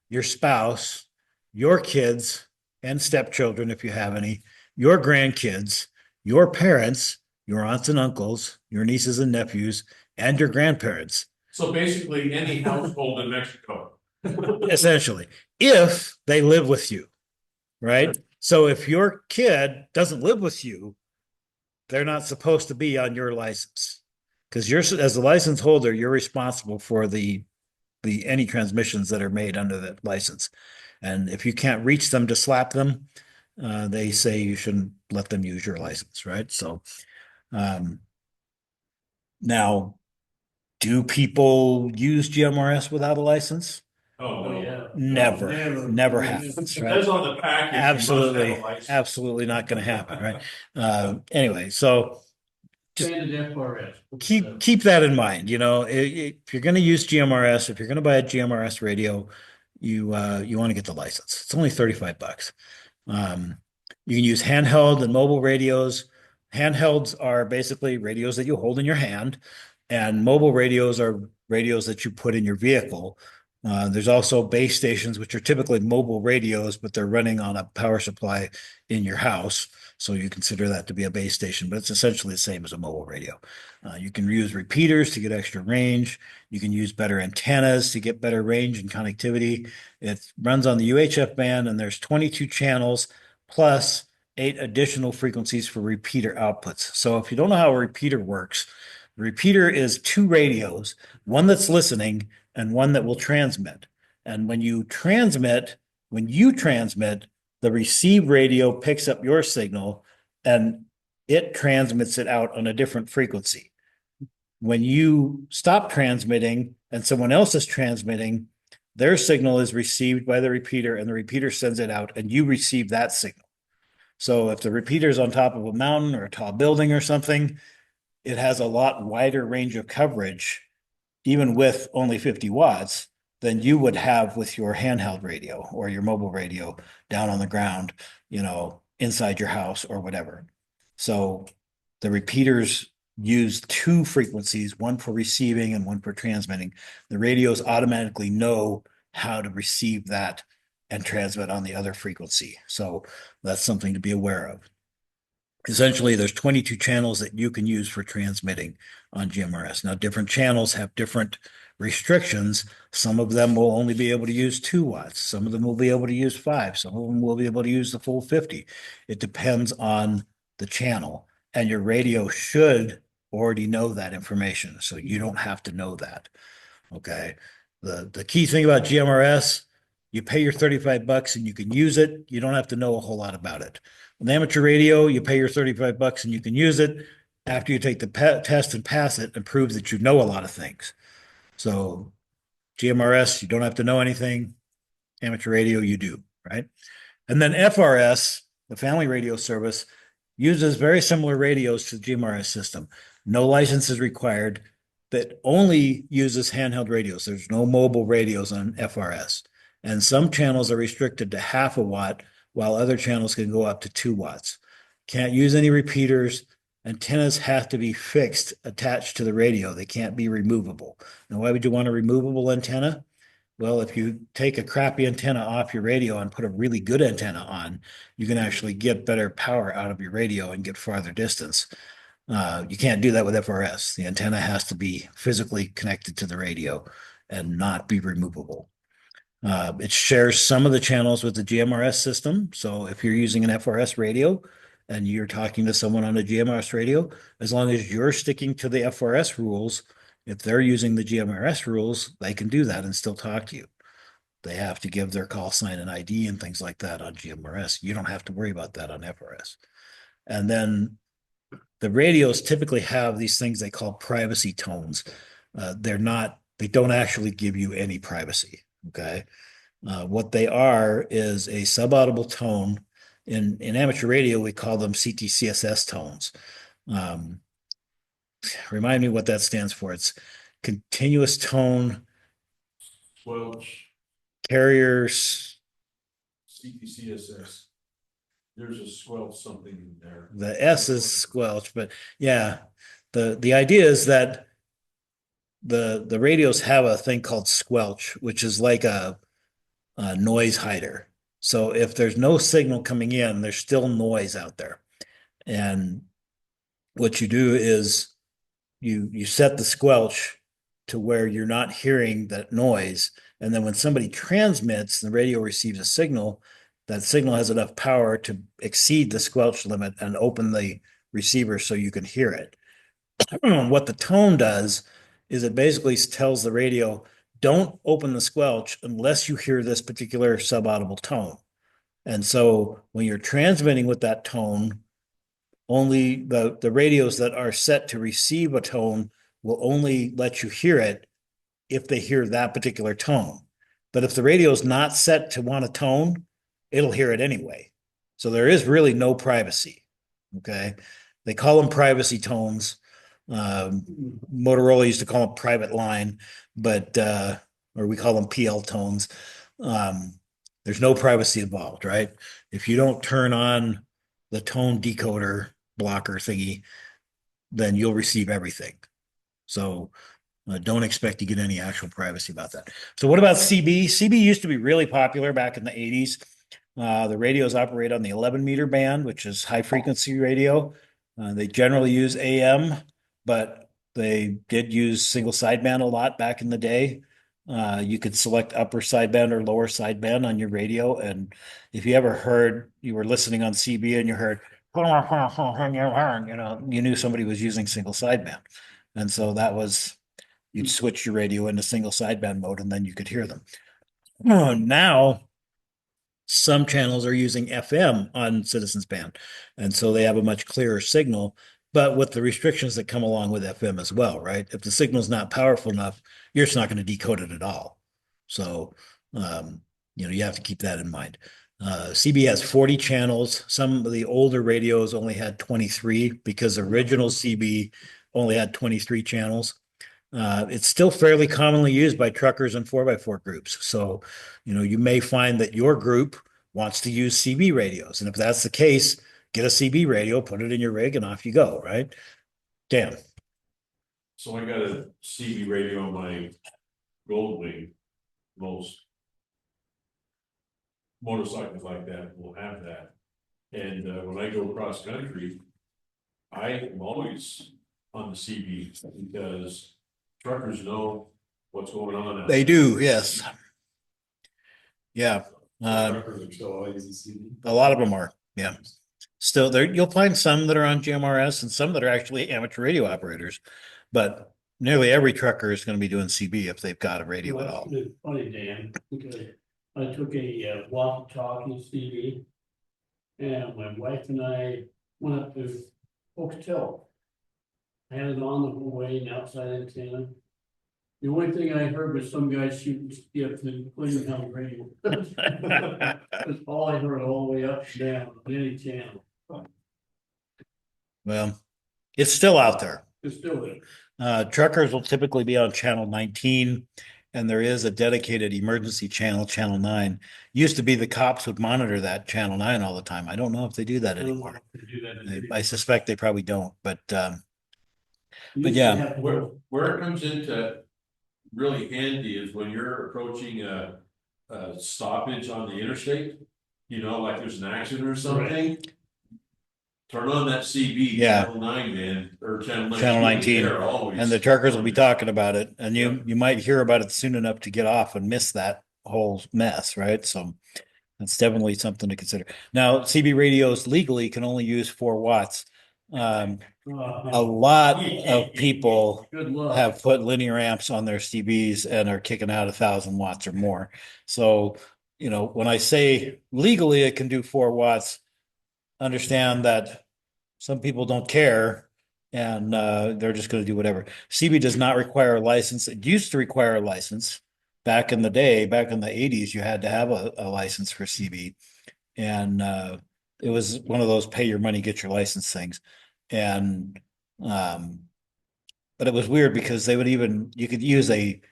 Speaker 1: your spouse, your kids and stepchildren, if you have any, your grandkids, your parents, your aunts and uncles, your nieces and nephews, and your grandparents.
Speaker 3: So basically, any household in Mexico.
Speaker 1: Essentially, if they live with you, right? So if your kid doesn't live with you, they're not supposed to be on your license because you're, as the license holder, you're responsible for the any transmissions that are made under that license. And if you can't reach them to slap them, they say you shouldn't let them use your license, right? So now, do people use GMRS without a license?
Speaker 3: Oh,
Speaker 2: yeah.
Speaker 1: Never happens,
Speaker 3: It
Speaker 1: right?
Speaker 3: says on the package. you must have a license.
Speaker 1: Absolutely not going to happen, right? Anyway, so just
Speaker 2: Standard FRS.
Speaker 1: keep that in mind. If you're going to use GMRS, if you're going to buy a GMRS radio, you want to get the license. It's only $35. You can use handheld and mobile radios. Handhelds are basically radios that you hold in your hand, and mobile radios are radios that you put in your vehicle. There's also base stations, which are typically mobile radios, but they're running on a power supply in your house. So you consider that to be a base station, but it's essentially the same as a mobile radio. You can use repeaters to get extra range. You can use better antennas to get better range and connectivity. It runs on the UHF band, and there's 22 channels plus 8 additional frequencies for repeater outputs. So if you don't know how a repeater works, the repeater is 2 radios, one that's listening and one that will transmit. And when you transmit, the receive radio picks up your signal and it transmits it out on a different frequency. When you stop transmitting and someone else is transmitting, their signal is received by the repeater and the repeater sends it out and you receive that signal. So if the repeater is on top of a mountain or a tall building or something, it has a lot wider range of coverage, even with only 50 watts, than you would have with your handheld radio or your mobile radio down on the ground, inside your house or whatever. So the repeaters use 2 frequencies, one for receiving and one for transmitting. The radios automatically know how to receive that and transmit on the other frequency. So that's something to be aware of. Essentially, there's 22 channels that you can use for transmitting on GMRS. Now, different channels have different restrictions. Some of them will only be able to use 2 watts. Some of them will be able to use 5. Some of them will be able to use the full 50. It depends on the channel, and your radio should already know that information, so you don't have to know that. Okay. The key thing about GMRS, you pay your $35 and you can use it. You don't have to know a whole lot about it. With amateur radio, you pay your $35 and you can use it. After you take the test and pass it, and prove that you know a lot of things. So GMRS, you don't have to know anything. Amateur radio, you do, right? And then FRS, the family radio service, uses very similar radios to the GMRS system. No license is required. That only uses handheld radios. There's no mobile radios on FRS. And some channels are restricted to 0.5 watt, while other channels can go up to 2 watts. Can't use any repeaters. Antennas have to be fixed, attached to the radio. They can't be removable. Now, why would you want a removable antenna? Well, if you take a crappy antenna off your radio and put a really good antenna on, you can actually get better power out of your radio and get farther distance. You can't do that with FRS. The antenna has to be physically connected to the radio and not be removable. It shares some of the channels with the GMRS system. So if you're using an FRS radio and you're talking to someone on a GMRS radio, as long as you're sticking to the FRS rules, if they're using the GMRS rules, they can do that and still talk to you. They have to give their call sign and ID and things like that on GMRS. You don't have to worry about that on FRS. And then the radios typically have these things they call privacy tones. They don't actually give you any privacy. Okay. What they are is a subaudible tone. In amateur radio, we call them CTCSS tones. Remind me what that stands for. It's continuous tone
Speaker 3: Squelch,
Speaker 1: carriers.
Speaker 3: CTCSS. There's a squelch something in there.
Speaker 1: The S is squelch, but yeah, the idea is that the radios have a thing called squelch, which is like a noise hider. So if there's no signal coming in, there's still noise out there. And what you do is you set the squelch to where you're not hearing that noise. And then when somebody transmits, the radio receives a signal, that signal has enough power to exceed the squelch limit and open the receiver so you can hear it. What the tone does is it basically tells the radio, don't open the squelch unless you hear this particular subaudible tone. And so when you're transmitting with that tone, only the radios that are set to receive a tone will only let you hear it if they hear that particular tone. But if the radio is not set to want a tone, it'll hear it anyway. So there is really no privacy. Okay. They call them privacy tones. Motorola used to call them private line, but or we call them PL tones. There's no privacy involved, right? If you don't turn on the tone decoder blocker thingy, then you'll receive everything. So don't expect to get any actual privacy about that. So what about CB? CB used to be really popular back in the 80s. The radios operate on the 11-meter band, which is high frequency radio. They generally use AM, but they did use single sideband a lot back in the day. You could select upper sideband or lower sideband on your radio. And if you ever heard, you were listening on CB and you heard, you knew somebody was using single sideband. And so that was, you'd switch your radio into single sideband mode and then you could hear them. Now, some channels are using FM on Citizens Band, and so they have a much clearer signal, but with the restrictions that come along with FM as well, right? If the signal's not powerful enough, you're just not going to decode it at all. So, you have to keep that in mind. CB has 40 channels. Some of the older radios only had 23 because original CB only had 23 channels. It's still fairly commonly used by truckers and 4x4 groups. So, you may find that your group wants to use CB radios. And if that's the case, get a CB radio, put it in your rig, and off you go, right? Dan.
Speaker 3: So I got a CB radio on my Goldwing. Most motorcycles like that will have that. And when I go across country, I am always on the CB because truckers know what's going on out
Speaker 1: They do, yes. Yeah.
Speaker 4: Truckers are still all using CD.
Speaker 1: A lot of them are, yeah. Still there, you'll find some that are on GMRS and some that are actually amateur radio operators, but nearly every trucker is going to be doing CB if they've got a radio at all.
Speaker 2: It's funny, Dan, because I took a walkie-talkie CD, and my wife and I went up to Pocatello. I had it on the whole way, and outside antenna. The only thing I heard was some guy shooting skips and putting on the radio. That's all I heard all the way up and down on any channel.
Speaker 1: Well, it's still out there.
Speaker 2: It's still there.
Speaker 1: Truckers will typically be on channel 19, and there is a dedicated emergency channel, channel 9. Used to be the cops would monitor that channel 9 all the time. I don't know if they do that anymore. I suspect they probably don't, but yeah.
Speaker 3: where it comes into really handy is when you're approaching a stoppage on the interstate, you know, like there's an accident or something. Turn on that CB,
Speaker 1: Yeah.
Speaker 3: channel 9, man, or channel 19.
Speaker 1: Channel 19,
Speaker 3: They're always
Speaker 1: and the truckers will be
Speaker 3: on.
Speaker 1: talking about it, and
Speaker 3: Yeah.
Speaker 1: you might hear about it soon enough to get off and miss that whole mess, right? So that's definitely something to consider. Now, CB radios legally can only use 4 watts. A lot of people
Speaker 2: Good luck.
Speaker 1: have put linear amps on their CBs and are kicking out 1,000 watts or more. So, you know, when I say legally it can do 4 watts, understand that some people don't care and they're just going to do whatever. CB does not require a license. It used to require a license back in the day, back in the 80s, you had to have a license for CB. And it was one of those pay your money, get your license things. And but it was weird because they would even you could use a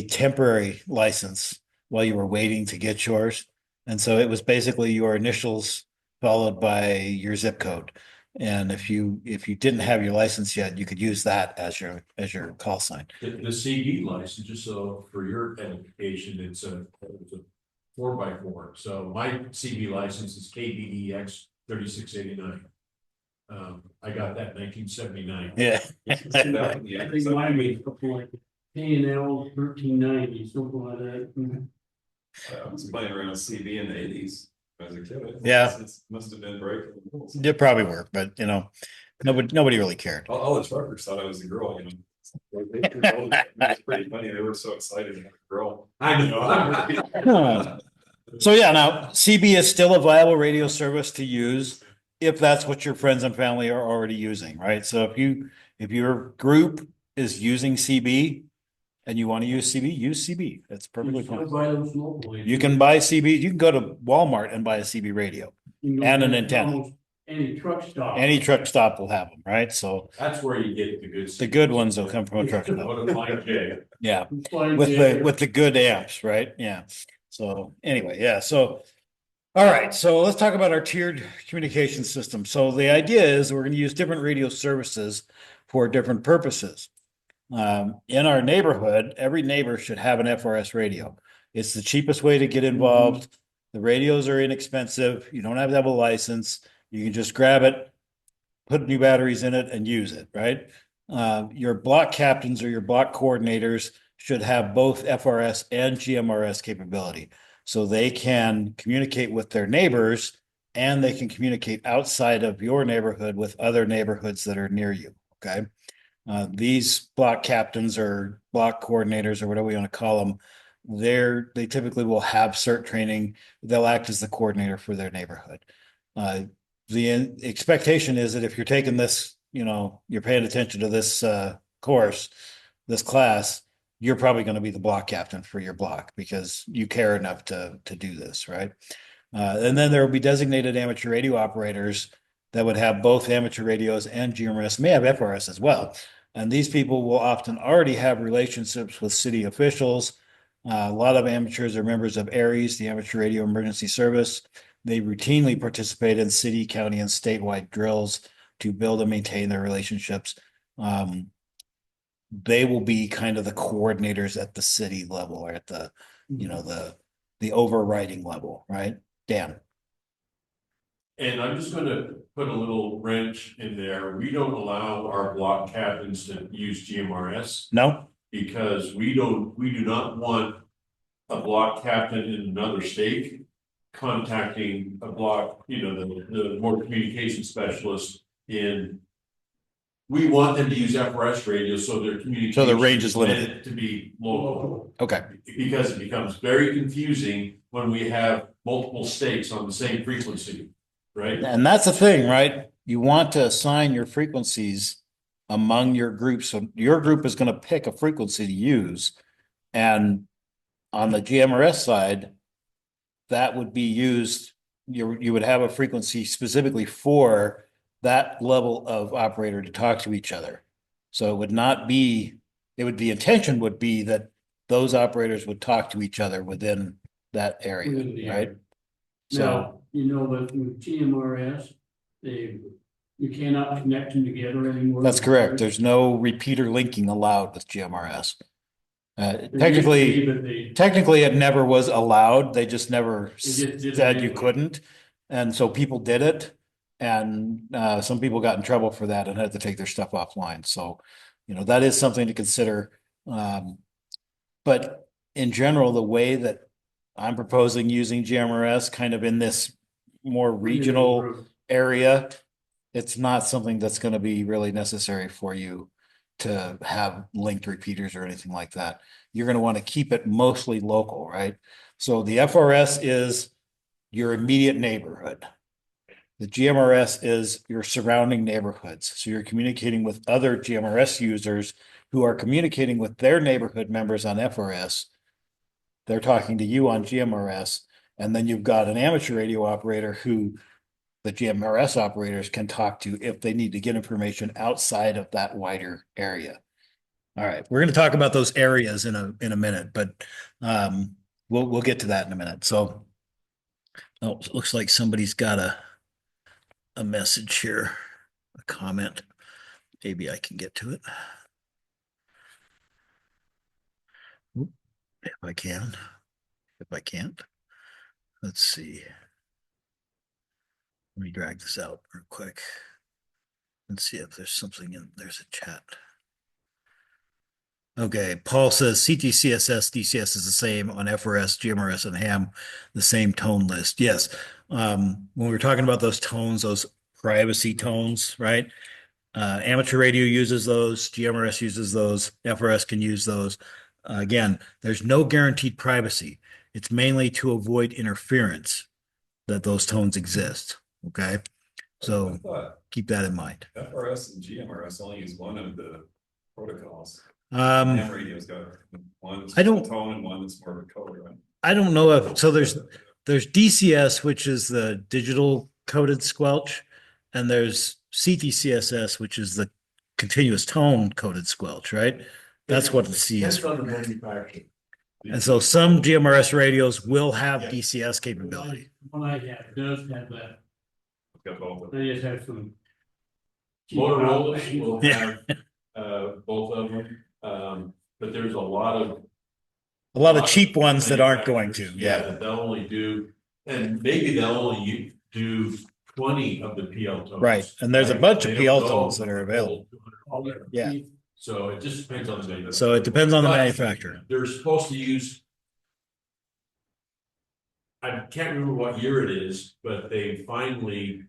Speaker 1: temporary license while you were waiting to get yours. And so it was basically your initials followed by your zip code. And if you didn't have your license yet, you could use that as your call sign.
Speaker 3: The CD license, just so for your edification, it's a 4x4. So my CB license is KBEX 3689. I got that in 1979.
Speaker 1: Yeah.
Speaker 2: I think mine was something like K&L 1390, something like that.
Speaker 4: I was playing around with CB in the 80s as a kid.
Speaker 1: Yeah.
Speaker 4: It must have been breaking the rules.
Speaker 1: It probably worked, but you know, nobody really cared.
Speaker 4: All the truckers thought I was a girl, you know. It was pretty funny. They were so excited to have a girl.
Speaker 3: I know.
Speaker 1: So yeah, now CB is still a viable radio service to use if that's what your friends and family are already using, right? So if your group is using CB and you want to use CB. That's perfectly
Speaker 2: You should
Speaker 1: fine.
Speaker 2: buy those locally.
Speaker 1: You can buy CB. You can go to Walmart and buy a CB radio.
Speaker 2: You can go
Speaker 1: and an
Speaker 2: to
Speaker 1: antenna.
Speaker 2: almost Any truck stop.
Speaker 1: Any truck stop will have them, right? So
Speaker 3: That's where you get the good.
Speaker 1: the good ones will come from a truck stop.
Speaker 3: What a fine J.
Speaker 1: Yeah.
Speaker 2: Fine,
Speaker 1: with
Speaker 2: yeah.
Speaker 1: the good amps, right? Yeah. So anyway, yeah. So all right. So let's talk about our tiered communication system. So the idea is we're going to use different radio services for different purposes. In our neighborhood, every neighbor should have an FRS radio. It's the cheapest way to get involved. The radios are inexpensive. You don't have to have a license. You can just grab it, put new batteries in it, and use it, right? Your block captains or your block coordinators should have both FRS and GMRS capability. So they can communicate with their neighbors and they can communicate outside of your neighborhood with other neighborhoods that are near you, okay? These block captains or block coordinators or whatever we want to call them, they typically will have cert training. They'll act as the coordinator for their neighborhood. The expectation is that if you're taking this, you know, you're paying attention to this course, this class, you're probably going to be the block captain for your block because you care enough to do this, right? And then there will be designated amateur radio operators that would have both amateur radios and GMRS, may have FRS as well. And these people will often already have relationships with city officials. A lot of amateurs are members of ARES, the Amateur Radio Emergency Service. They routinely participate in city, county, and statewide drills to build and maintain their relationships. They will be kind of the coordinators at the city level or at the, you know, the overriding level, right? Dan.
Speaker 3: And I'm just gonna put a little wrench in there. We don't allow our block captains to use GMRS
Speaker 1: No?
Speaker 3: because we do not want a block captain in another state contacting a block, you know, the more communication specialist in. We want them to use FRS radio so their communication.
Speaker 1: So the range is limited.
Speaker 3: meant to be local.
Speaker 1: Okay.
Speaker 3: Because it becomes very confusing when we have multiple states on the same frequency, right?
Speaker 1: And that's the thing, right? You want to assign your frequencies among your groups. So your group is going to pick a frequency to use. And on the GMRS side, that would be used, you would have a frequency specifically for that level of operator to talk to each other. So it would not be, the intention would be that those operators would talk to each other within that area,
Speaker 2: Within the
Speaker 1: right?
Speaker 2: area.
Speaker 1: So,
Speaker 2: Now, you know, but with GMRS, you cannot connect them together anymore.
Speaker 1: that's correct. There's no repeater linking allowed with GMRS. Technically, it never was allowed. They just never
Speaker 2: just did it
Speaker 1: said you
Speaker 2: anyway.
Speaker 1: couldn't. And so people did it. And some people got in trouble for that and had to take their stuff offline. So, that is something to consider. But in general, the way that I'm proposing using GMRS kind of in this more regional area, it's not something that's going to be really necessary for you to have linked repeaters or anything like that. You're going to want to keep it mostly local, right? So the FRS is your immediate neighborhood. The GMRS is your surrounding neighborhoods. So you're communicating with other GMRS users who are communicating with their neighborhood members on FRS. They're talking to you on GMRS. And then you've got an amateur radio operator who the GMRS operators can talk to if they need to get information outside of that wider area. All right, we're going to talk about those areas in a minute, but we'll get to that in a minute. So, it looks like somebody's got a message here, a comment. Maybe I can get to it. If I can. If I can't, let's see. Let me drag this out real quick. Let's see if there's something in there's a chat. Okay, Paul says CTCSS, DCS is the same on FRS, GMRS, and ham, the same tone list. Yes. When we're talking about those tones, those privacy tones, right? Amateur radio uses those, GMRS uses those, FRS can use those. Again, there's no guaranteed privacy. It's mainly to avoid interference that those tones exist. Okay. So keep that in mind.
Speaker 4: FRS and GMRS only use one of the protocols.
Speaker 1: Ham
Speaker 4: radio's got one that's
Speaker 1: I don't-
Speaker 4: tone and one that's more of a code, right?
Speaker 1: I don't know if so there's DCS, which is the digital coded squelch, and there's CTCSS, which is the continuous tone coded squelch, right? That's what the C is.
Speaker 3: Depends on the manufacturer.
Speaker 1: And so some GMRS radios will have DCS capability.
Speaker 2: What I have does have that.
Speaker 4: It's got both of them.
Speaker 2: They just have some.
Speaker 3: Motorola will
Speaker 1: Yeah.
Speaker 3: have both of them, but there's a lot of
Speaker 1: cheap ones that aren't going to.
Speaker 3: manufacturers,
Speaker 1: Yeah.
Speaker 3: that they'll only do, and maybe they'll only do 20 of the PL tones.
Speaker 1: Right. And there's a
Speaker 3: right?
Speaker 1: bunch of
Speaker 3: They
Speaker 1: PL
Speaker 3: don't go
Speaker 1: tones that are available.
Speaker 3: 200.
Speaker 1: Yeah.
Speaker 3: So it just depends on the manufacturer.
Speaker 1: So it depends on the
Speaker 3: But
Speaker 1: manufacturer.
Speaker 3: They're supposed to use. I can't remember what year it is, but they finally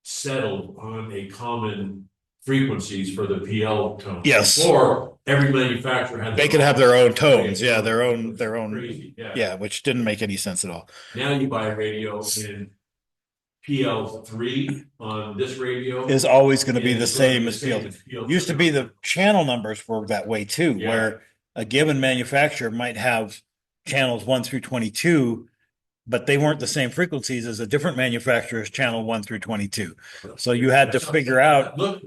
Speaker 3: settled on a common frequencies for the PL tones.
Speaker 1: Yes.
Speaker 3: Or every manufacturer had.
Speaker 1: They could have their own tones. Yeah, their own.
Speaker 3: Crazy, yeah.
Speaker 1: Yeah, which didn't make any sense at all.
Speaker 3: Now you buy a radio in PL3 on this radio.
Speaker 1: Is always going to be
Speaker 3: and
Speaker 1: the
Speaker 3: it's gonna
Speaker 1: same
Speaker 3: be
Speaker 1: as
Speaker 3: the same
Speaker 1: PL.
Speaker 3: as PL3.
Speaker 1: Used to be the channel numbers were that way too,
Speaker 3: Yeah.
Speaker 1: where a given manufacturer might have channels 1 through 22, but they weren't the same frequencies as a different manufacturer's channel 1 through 22. So you had to figure out
Speaker 3: Look,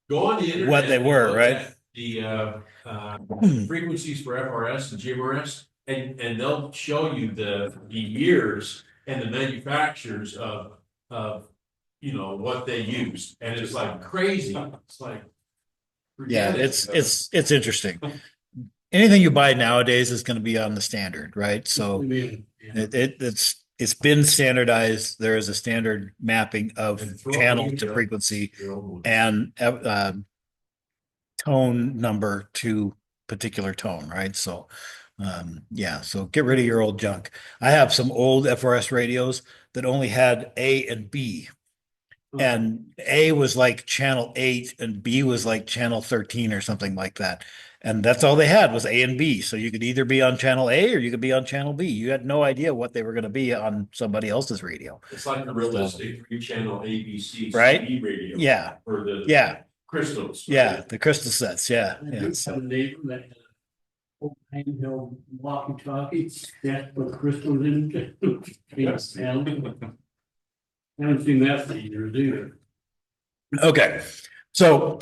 Speaker 3: go on the internet.
Speaker 1: what they were,
Speaker 3: and look
Speaker 1: right?
Speaker 3: at The frequencies for FRS and GMRS, and they'll show you the years and the manufacturers of what they used, and it's like crazy. It's like.
Speaker 1: Yeah,
Speaker 3: forget it.
Speaker 1: it's interesting. Anything you buy nowadays is going to be on the standard, right? So it's been standardized. There is a standard mapping of
Speaker 3: And throw
Speaker 1: channel
Speaker 3: away
Speaker 1: to
Speaker 3: the-
Speaker 1: frequency
Speaker 3: Your old one.
Speaker 1: and tone number to particular tone, right? So yeah, so get rid of your old junk. I have some old FRS radios that only had A and B. And A was like channel 8 and B was like channel 13 or something like that. And that's all they had was A and B. So you could either be on channel A or you could be on channel B. You had no idea what they were going to be on somebody else's radio.
Speaker 3: It's like the realistic 3-channel ABC
Speaker 1: Right?
Speaker 3: CD radio.
Speaker 1: Yeah.
Speaker 3: Or the
Speaker 1: Yeah.
Speaker 3: crystals.
Speaker 1: Yeah. The crystal sets. Yeah.
Speaker 2: I
Speaker 1: Yeah.
Speaker 2: do
Speaker 1: So-
Speaker 2: have a neighbor that had a old handheld walkie-talkie, that's what crystals in it. Yes, and haven't seen that for years either.
Speaker 1: Okay. So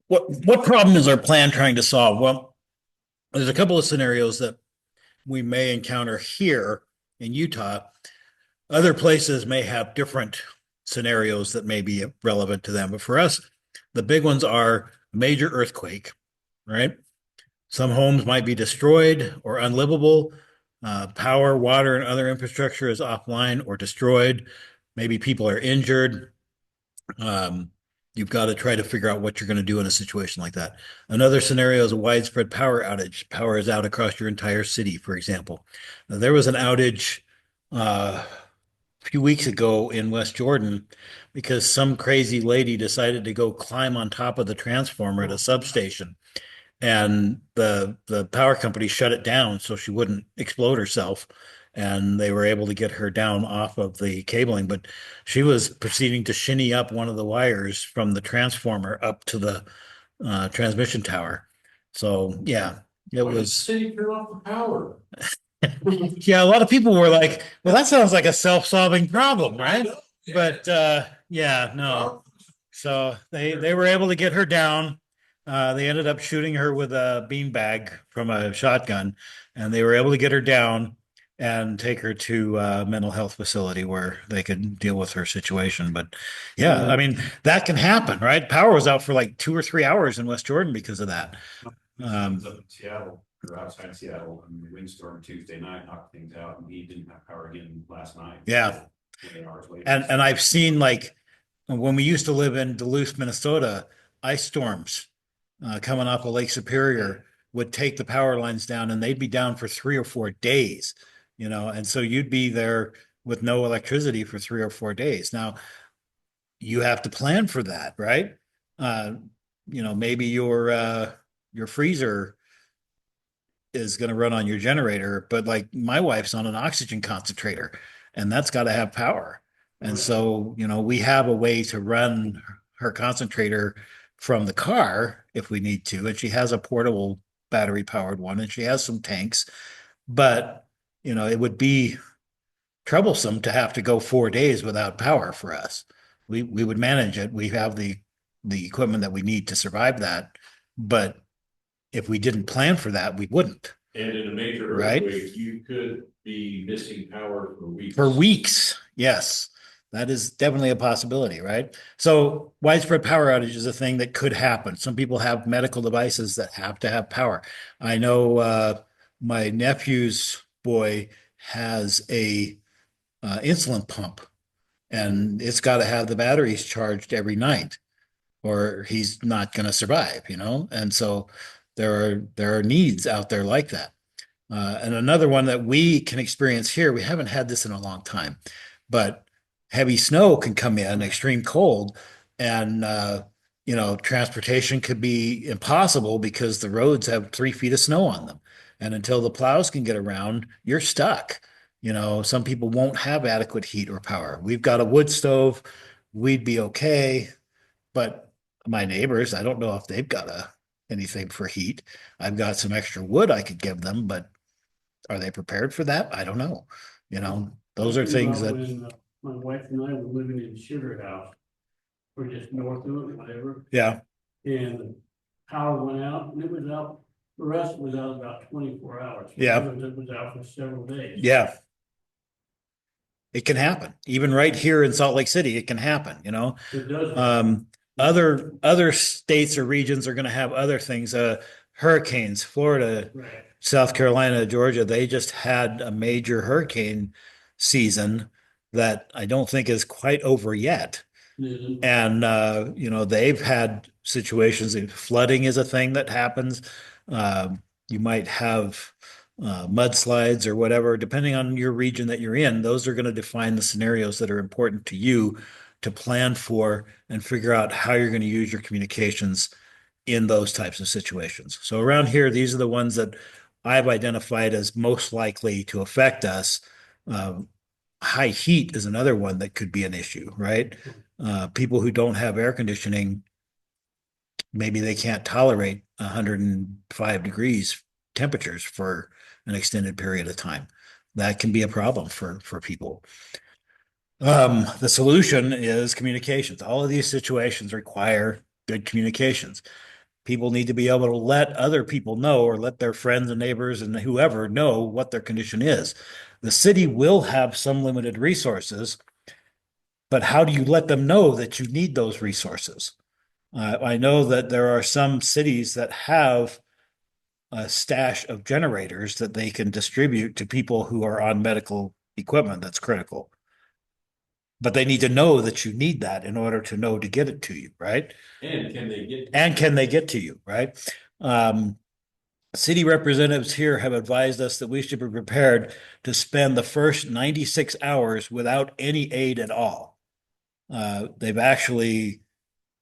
Speaker 1: what problem is our plan trying to solve? Well, there's a couple of scenarios that we may encounter here in Utah. Other places may have different scenarios that may be relevant to them. But for us, the big ones are major earthquake, right? Some homes might be destroyed or unlivable. Power, water, and other infrastructure is offline or destroyed. Maybe people are injured. Um, you've got to try to figure out what you're going to do in a situation like that. Another scenario is a widespread power outage. Power is out across your entire city, for example. Now, there was an outage a few weeks ago in West Jordan because some crazy lady decided to go climb on top of the transformer at a substation, and the power company shut it down so she wouldn't explode herself, and they were able to get her down off of the cabling, but she was proceeding to shinny up one of the wires from the transformer up to the transmission tower. So yeah, it
Speaker 3: Why did the
Speaker 1: was.
Speaker 3: city turn off the power?
Speaker 1: Yeah, a lot of people were like, well, that sounds like a self-solving problem, right? But yeah, no. So they were able to get her down. They ended up shooting her with a beanbag from a shotgun, and they were able to get her down and take her to a mental health facility where they could deal with her situation. But yeah, I mean, that can happen, right? Power was out for like 2 or 3 hours in West Jordan because of that.
Speaker 4: Up in Seattle, or outside Seattle, and the windstorm Tuesday night knocked things out, and we didn't have power again last night.
Speaker 1: Yeah.
Speaker 4: 20 hours later.
Speaker 1: And I've seen, like, when we used to live in Duluth, Minnesota, ice storms coming off of Lake Superior would take the power lines down, and they'd be down for 3 or 4 days, and so you'd be there with no electricity for 3 or 4 days. Now, you have to plan for that, right? Uh, maybe your freezer is going to run on your generator, but like my wife's on an oxygen concentrator, and that's got to have power. And so, we have a way to run her concentrator from the car if we need to. And she has a portable battery powered one, and she has some tanks, but it would be troublesome to have to go 4 days without power for us. We would manage it. We have the equipment that we need to survive that. But if we didn't plan for that, we wouldn't.
Speaker 3: And in a major
Speaker 1: Right.
Speaker 3: earthquake, you could be missing power for weeks.
Speaker 1: For weeks, yes. That is definitely a possibility, right? So widespread power outage is a thing that could happen. Some people have medical devices that have to have power. I know my nephew's boy has a insulin pump, and it's got to have the batteries charged every night, or he's not going to survive. And so there are needs out there like that. And another one that we can experience here, we haven't had this in a long time, but heavy snow can come in, extreme cold, and transportation could be impossible because the roads have 3 feet of snow on them. And until the plows can get around, you're stuck. Some people won't have adequate heat or power. We've got a wood stove, we'd be okay, but my neighbors, I don't know if they've got anything for heat. I've got some extra wood I could give them, but are they prepared for that? I don't know. Those are things that.
Speaker 2: When my wife and I were living in Sugar House, we're just north of it, whatever,
Speaker 1: Yeah,
Speaker 2: and the power went out, and it was out, the rest was out about 24 hours.
Speaker 1: Yeah.
Speaker 2: It was out for several days.
Speaker 1: yeah. It can happen. Even right here in Salt Lake City, it can happen,
Speaker 2: It does.
Speaker 1: Other states or regions are going to have other things. Hurricanes, Florida,
Speaker 2: Right.
Speaker 1: South Carolina, Georgia, they just had a major hurricane season that I don't think is quite over yet.
Speaker 2: Mhm.
Speaker 1: And they've had situations. Flooding is a thing that happens. You might have mudslides or whatever, depending on your region that you're in. Those are going to define the scenarios that are important to you to plan for and figure out how you're going to use your communications in those types of situations. So around here, these are the ones that I've identified as most likely to affect us. High heat is another one that could be an issue, right? People who don't have air conditioning, maybe they can't tolerate 105 degrees temperatures for an extended period of time. That can be a problem for people. The solution is communications. All of these situations require good communications. People need to be able to let other people know, or let their friends and neighbors and whoever know what their condition is. The city will have some limited resources, but how do you let them know that you need those resources? I know that there are some cities that have a stash of generators that they can distribute to people who are on medical equipment that's critical. But they need to know that you need that in order to know to get it to you, right?
Speaker 3: And can they get?
Speaker 1: And can they get to you, right? City representatives here have advised us that we should be prepared to spend the first 96 hours without any aid at all. They've actually,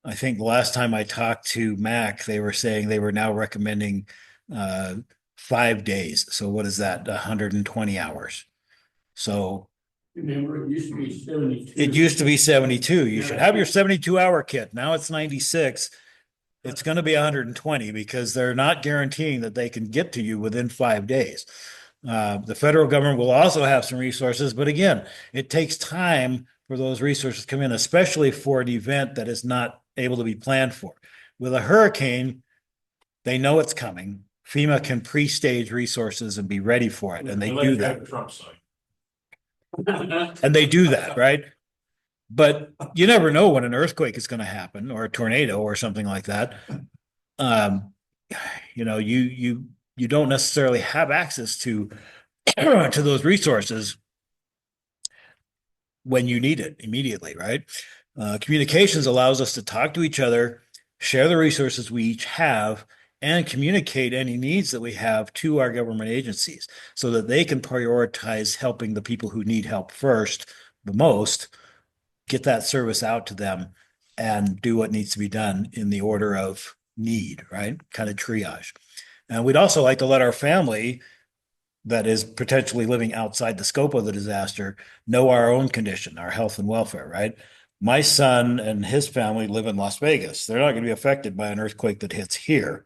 Speaker 1: I think the last time I talked to Mac, they were saying they were now recommending 5 days. So what is that? 120 hours. So
Speaker 2: Remember, it used to be 72.
Speaker 1: it used to be 72. You should have your 72-hour kit. Now it's 96. It's going to be 120 because they're not guaranteeing that they can get to you within 5 days. The federal government will also have some resources, but again, it takes time for those resources to come in, especially for an event that is not able to be planned for. With a hurricane, they know it's coming. FEMA can pre-stage resources and be ready for it, and they do that.
Speaker 3: Trump side.
Speaker 1: And they do that, right? But you never know when an earthquake is going to happen or a tornado or something like that. You don't necessarily have access to to those resources when you need it immediately, right? Communications allows us to talk to each other, share the resources we each have, and communicate any needs that we have to our government agencies so that they can prioritize helping the people who need help first, the most, get that service out to them and do what needs to be done in the order of need, right? Kind of triage. And we'd also like to let our family that is potentially living outside the scope of the disaster know our own condition, our health and welfare, right? My son and his family live in Las Vegas. They're not going to be affected by an earthquake that hits here.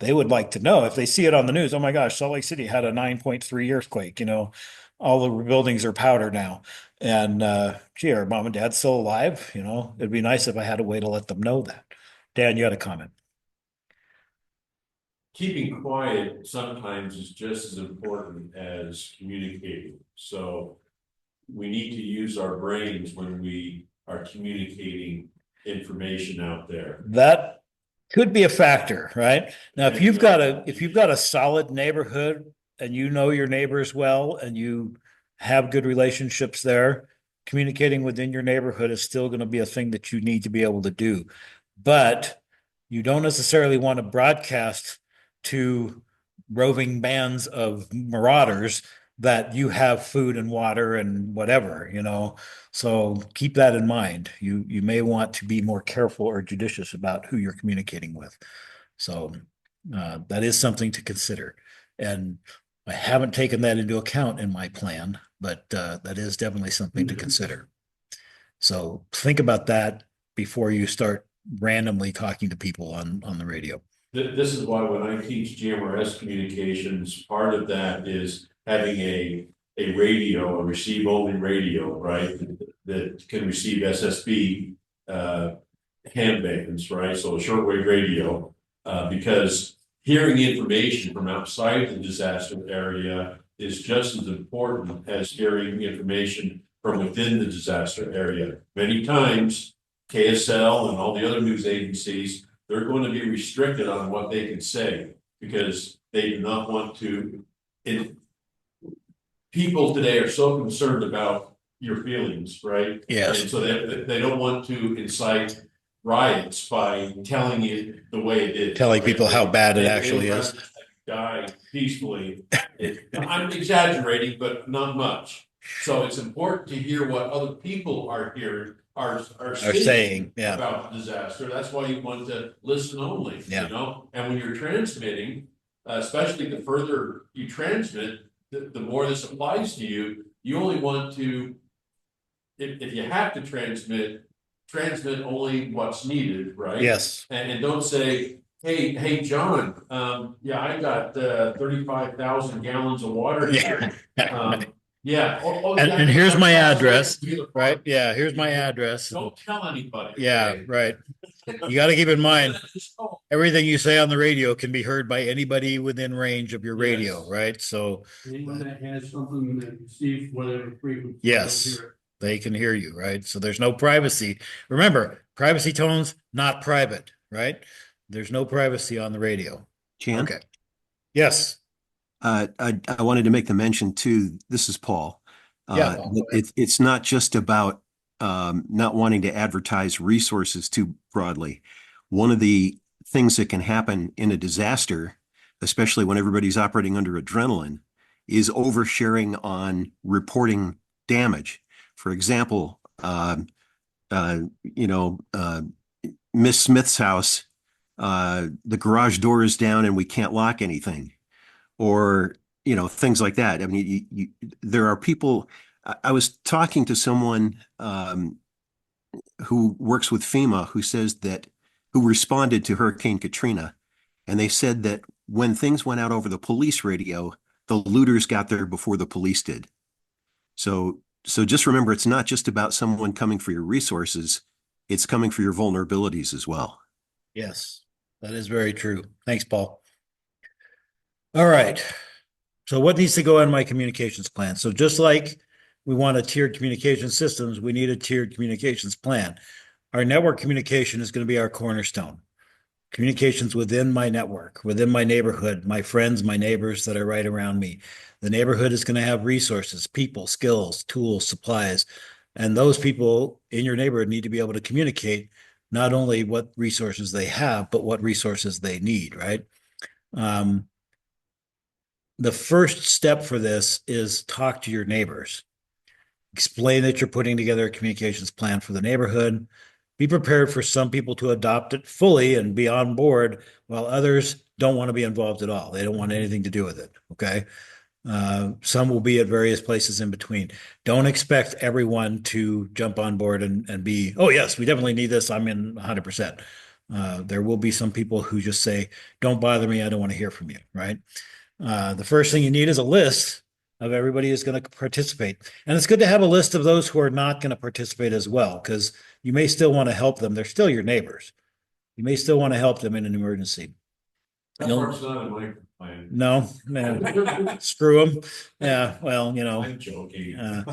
Speaker 1: They would like to know if they see it on the news. Oh my gosh, Salt Lake City had a 9.3 earthquake. All the buildings are powder now. And gee, are mom and dad still alive? It'd be nice if I had a way to let them know that. Dan, you had a comment.
Speaker 3: Keeping quiet sometimes is just as important as communicating. So we need to use our brains when we are communicating information out there.
Speaker 1: That could be a factor, right? Now, if you've got a solid neighborhood and you know your neighbors well and you have good relationships there, communicating within your neighborhood is still going to be a thing that you need to be able to do. But you don't necessarily want to broadcast to roving bands of marauders that you have food and water and whatever, So keep that in mind. You may want to be more careful or judicious about who you're communicating with. So that is something to consider. And I haven't taken that into account in my plan, but that is definitely something to consider. So think about that before you start randomly talking to people on the radio.
Speaker 3: This is why when I teach GMRS communications, part of that is having a radio, a receive-only radio, right? That can receive SSB handbands, right? So a shortwave radio, because hearing information from outside the disaster area is just as important as hearing information from within the disaster area. Many times, KSL and all the other news agencies, they're going to be restricted on what they can say because they do not want to. People today are so concerned about your feelings, right?
Speaker 1: Yes.
Speaker 3: And so they don't want to incite riots by telling you the way it is.
Speaker 1: Telling people how bad it actually is.
Speaker 3: Die peacefully. I'm exaggerating, but not much. So it's important to hear what other people are hearing. Are saying about the disaster. That's why you want to listen only, And when you're transmitting, especially the further you transmit, the more this applies to you. You only want to, if you have to transmit only what's needed, right?
Speaker 1: Yes.
Speaker 3: And don't say, hey, John, I got 35,000 gallons of water here.
Speaker 1: And here's my address, right? Yeah, here's my address.
Speaker 3: Don't tell anybody.
Speaker 1: Yeah, right. You got to keep in mind, everything you say on the radio can be heard by anybody within range of your radio, right? So
Speaker 2: anyone that has something that receives whatever frequency.
Speaker 1: Yes, they can hear you, right? So there's no privacy. Remember, privacy tones, not private, right? There's no privacy on the radio.
Speaker 5: Jan?
Speaker 1: Okay. Yes.
Speaker 5: I wanted to make the mention too, this is Paul.
Speaker 1: Yeah, Paul, go ahead.
Speaker 5: It's not just about not wanting to advertise resources too broadly. One of the things that can happen in a disaster, especially when everybody's operating under adrenaline, is oversharing on reporting damage. For example, you know, Miss Smith's house, the garage door is down and we can't lock anything, or things like that. I mean, there are people. I was talking to someone who works with FEMA who responded to Hurricane Katrina, and they said that when things went out over the police radio, the looters got there before the police did. So just remember, it's not just about someone coming for your resources; it's coming for your vulnerabilities as well.
Speaker 1: Yes, that is very true. Thanks, Paul. All right. So what needs to go in my communications plan? So just like we want a tiered communication systems, we need a tiered communications plan. Our network communication is going to be our cornerstone. Communications within my network, within my neighborhood, my friends, my neighbors that are right around me. The neighborhood is going to have resources, people, skills, tools, supplies, and those people in your neighborhood need to be able to communicate not only what resources they have, but what resources they need, right? Um, the first step for this is talk to your neighbors. Explain that you're putting together a communications plan for the neighborhood. Be prepared for some people to adopt it fully and be on board, while others don't want to be involved at all. They don't want anything to do with it. Okay. Some will be at various places in between. Don't expect everyone to jump on board and be, oh, yes, we definitely need this. I'm in 100%. There will be some people who just say, don't bother me. I don't want to hear from you. Right. The first thing you need is a list of everybody who's going to participate. And it's good to have a list of those who are not going to participate as well, because you may still want to help them. They're still your neighbors. You may still want to help them in an emergency.
Speaker 3: That part's not in my plan.
Speaker 1: No, screw them. Yeah, well,
Speaker 3: I'm joking.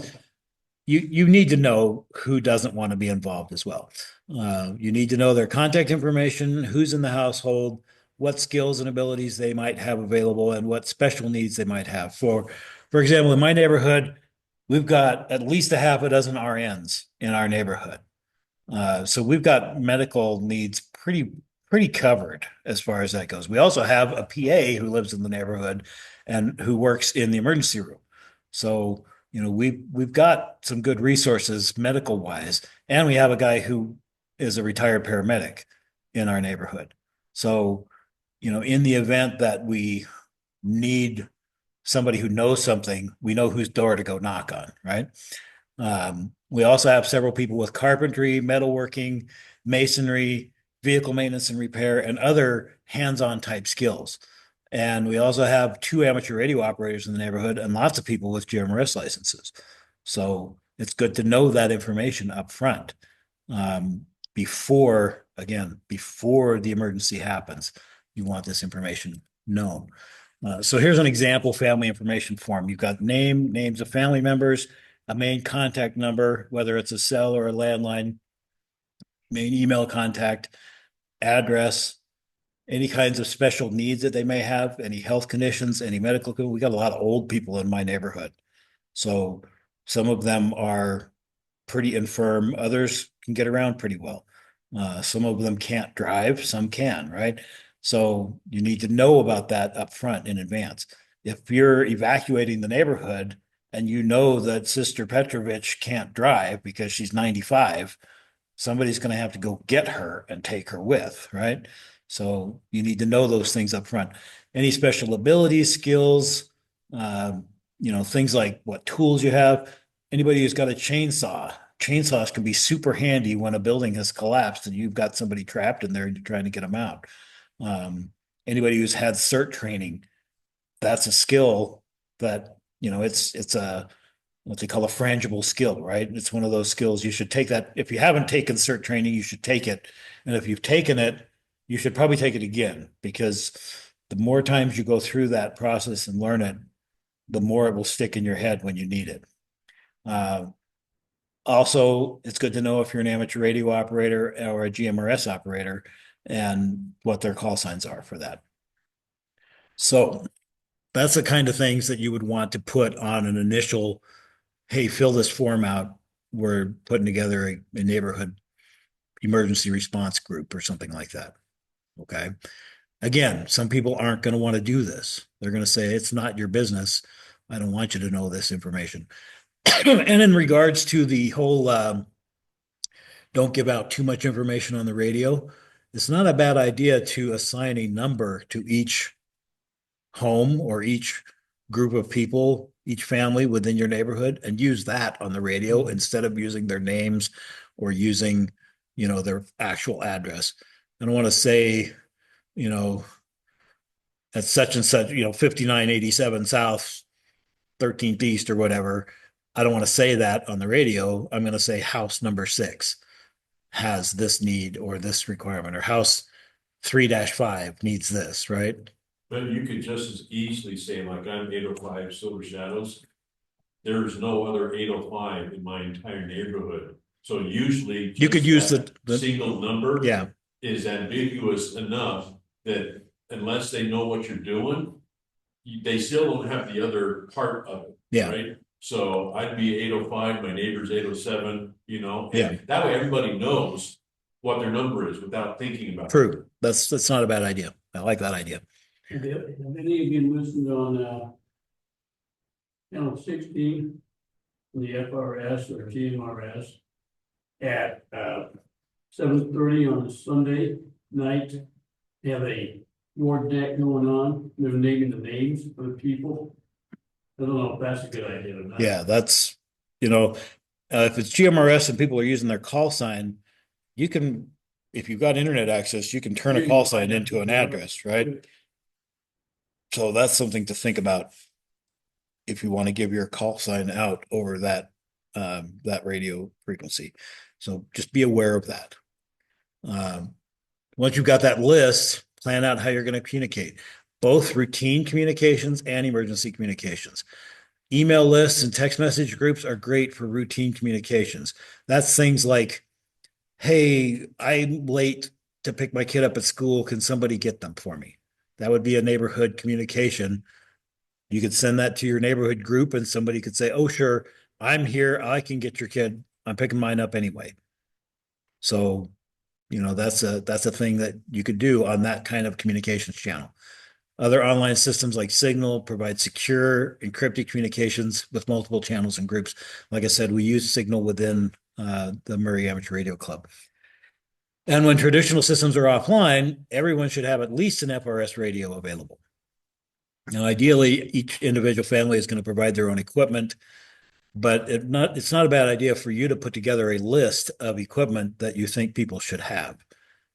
Speaker 1: You need to know who doesn't want to be involved as well. You need to know their contact information, who's in the household, what skills and abilities they might have available, and what special needs they might have. For example, in my neighborhood, we've got at least a half a dozen RNs in our neighborhood. So we've got medical needs pretty covered as far as that goes. We also have a PA who lives in the neighborhood and who works in the emergency room. So, we've got some good resources medical wise, and we have a guy who is a retired paramedic in our neighborhood. So, in the event that we need somebody who knows something, we know whose door to go knock on, right? We also have several people with carpentry, metalworking, masonry, vehicle maintenance and repair, and other hands-on type skills. And we also have 2 amateur radio operators in the neighborhood and lots of people with GMRS licenses. So it's good to know that information up front before the emergency happens. You want this information known. So here's an example family information form. You've got names of family members, a main contact number, whether it's a cell or a landline, main email contact, address, any kinds of special needs that they may have, any health conditions, any medical. We got a lot of old people in my neighborhood. So some of them are pretty infirm. Others can get around pretty well. Some of them can't drive, some can, right? So you need to know about that up front in advance. If you're evacuating the neighborhood and you know that Sister Petrovich can't drive because she's 95, somebody's going to have to go get her and take her with, right? So you need to know those things up front. Any special abilities, skills, things like what tools you have. Anybody who's got a chainsaws can be super handy when a building has collapsed and you've got somebody trapped in there and you're trying to get them out. Anybody who's had CERT training, that's a skill that, it's a what they call a frangible skill, right? It's one of those skills you should take that. If you haven't taken CERT training, you should take it. And if you've taken it, you should probably take it again, because the more times you go through that process and learn it, the more it will stick in your head when you need it. Also, it's good to know if you're an amateur radio operator or a GMRS operator and what their call signs are for that. So that's the kind of things that you would want to put on an initial, hey, fill this form out. We're putting together a neighborhood emergency response group or something like that. Okay. Again, some people aren't going to want to do this. They're going to say, it's not your business. I don't want you to know this information. And in regards to the whole, don't give out too much information on the radio, it's not a bad idea to assign a number to each home or each group of people, each family within your neighborhood, and use that on the radio instead of using their names or using, their actual address. I don't want to say, you know, at such and such, 5987 South, 13th East or whatever. I don't want to say that on the radio. I'm going to say house number 6 has this need or this requirement, or house 3-5 needs this, right?
Speaker 3: But you could just as easily say, like, I'm 805 Silver Shadows. There's no other 805 in my entire neighborhood. So usually
Speaker 1: You could
Speaker 3: just
Speaker 1: use
Speaker 3: that
Speaker 1: the
Speaker 3: single number
Speaker 1: yeah,
Speaker 3: is ambiguous enough that unless they know what you're doing, they still don't have the other part of it,
Speaker 1: yeah,
Speaker 3: right? So I'd be 805, my neighbor's 807, and
Speaker 1: Yeah.
Speaker 3: that way everybody knows what their number is without thinking about it.
Speaker 1: true. That's not a bad idea. I like that idea.
Speaker 2: Have any of you listened on, channel 16, the FRS or GMRS at, 7:30 on a Sunday night? They have a ward deck going on. They're naming the names of the people. I don't know if that's a good idea or not.
Speaker 1: Yeah, that's, if it's GMRS and people are using their call sign, you can, if you've got internet access, you can turn a call sign into an address, right? So that's something to think about if you want to give your call sign out over that radio frequency. So just be aware of that. Once you've got that list, plan out how you're going to communicate, both routine communications and emergency communications. Email lists and text message groups are great for routine communications. That's things like, hey, I'm late to pick my kid up at school. Can somebody get them for me? That would be a neighborhood communication. You could send that to your neighborhood group and somebody could say, oh, sure, I'm here. I can get your kid. I'm picking mine up anyway. So, that's a thing that you could do on that kind of communications channel. Other online systems like Signal provide secure encrypted communications with multiple channels and groups. Like I said, we use Signal within the Murray Amateur Radio Club. And when traditional systems are offline, everyone should have at least an FRS radio available. Now, ideally, each individual family is going to provide their own equipment, but it's not a bad idea for you to put together a list of equipment that you think people should have,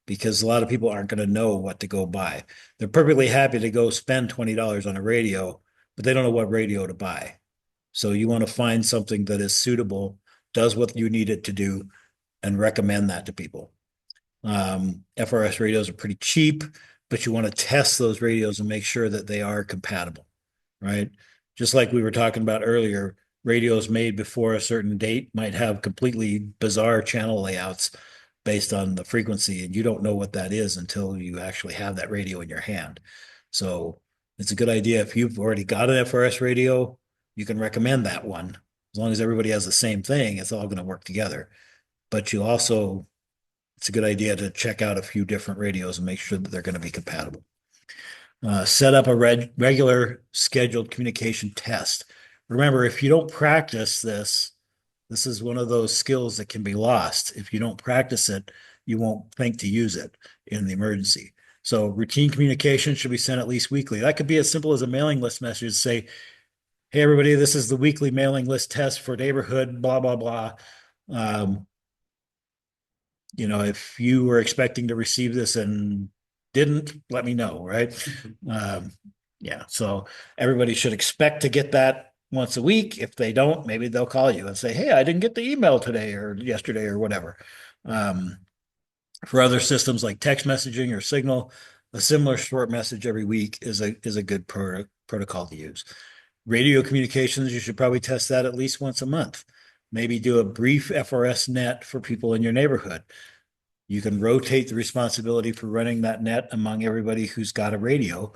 Speaker 1: because a lot of people aren't going to know what to go buy. They're perfectly happy to go spend $20 on a radio, but they don't know what radio to buy. So you want to find something that is suitable, does what you need it to do, and recommend that to people. FRS radios are pretty cheap, but you want to test those radios and make sure that they are compatible, right? Just like we were talking about earlier, radios made before a certain date might have completely bizarre channel layouts based on the frequency, and you don't know what that is until you actually have that radio in your hand. So it's a good idea if you've already got an FRS radio, you can recommend that one. As long as everybody has the same thing, it's all going to work together. But it's a good idea to check out a few different radios and make sure that they're going to be compatible. Set up a regular scheduled communication test. Remember, if you don't practice this is one of those skills that can be lost. If you don't practice it, you won't think to use it in the emergency. So routine communication should be sent at least weekly. That could be as simple as a mailing list message. Say, hey, everybody, this is the weekly mailing list test for neighborhood, blah, blah, blah. If you were expecting to receive this and didn't, let me know, right? Yeah, so everybody should expect to get that once a week. If they don't, maybe they'll call you and say, hey, I didn't get the email today or yesterday or whatever. For other systems like text messaging or Signal, a similar short message every week is a good protocol to use. Radio communications, you should probably test that at least once a month. Maybe do a brief FRS net for people in your neighborhood. You can rotate the responsibility for running that net among everybody who's got a radio.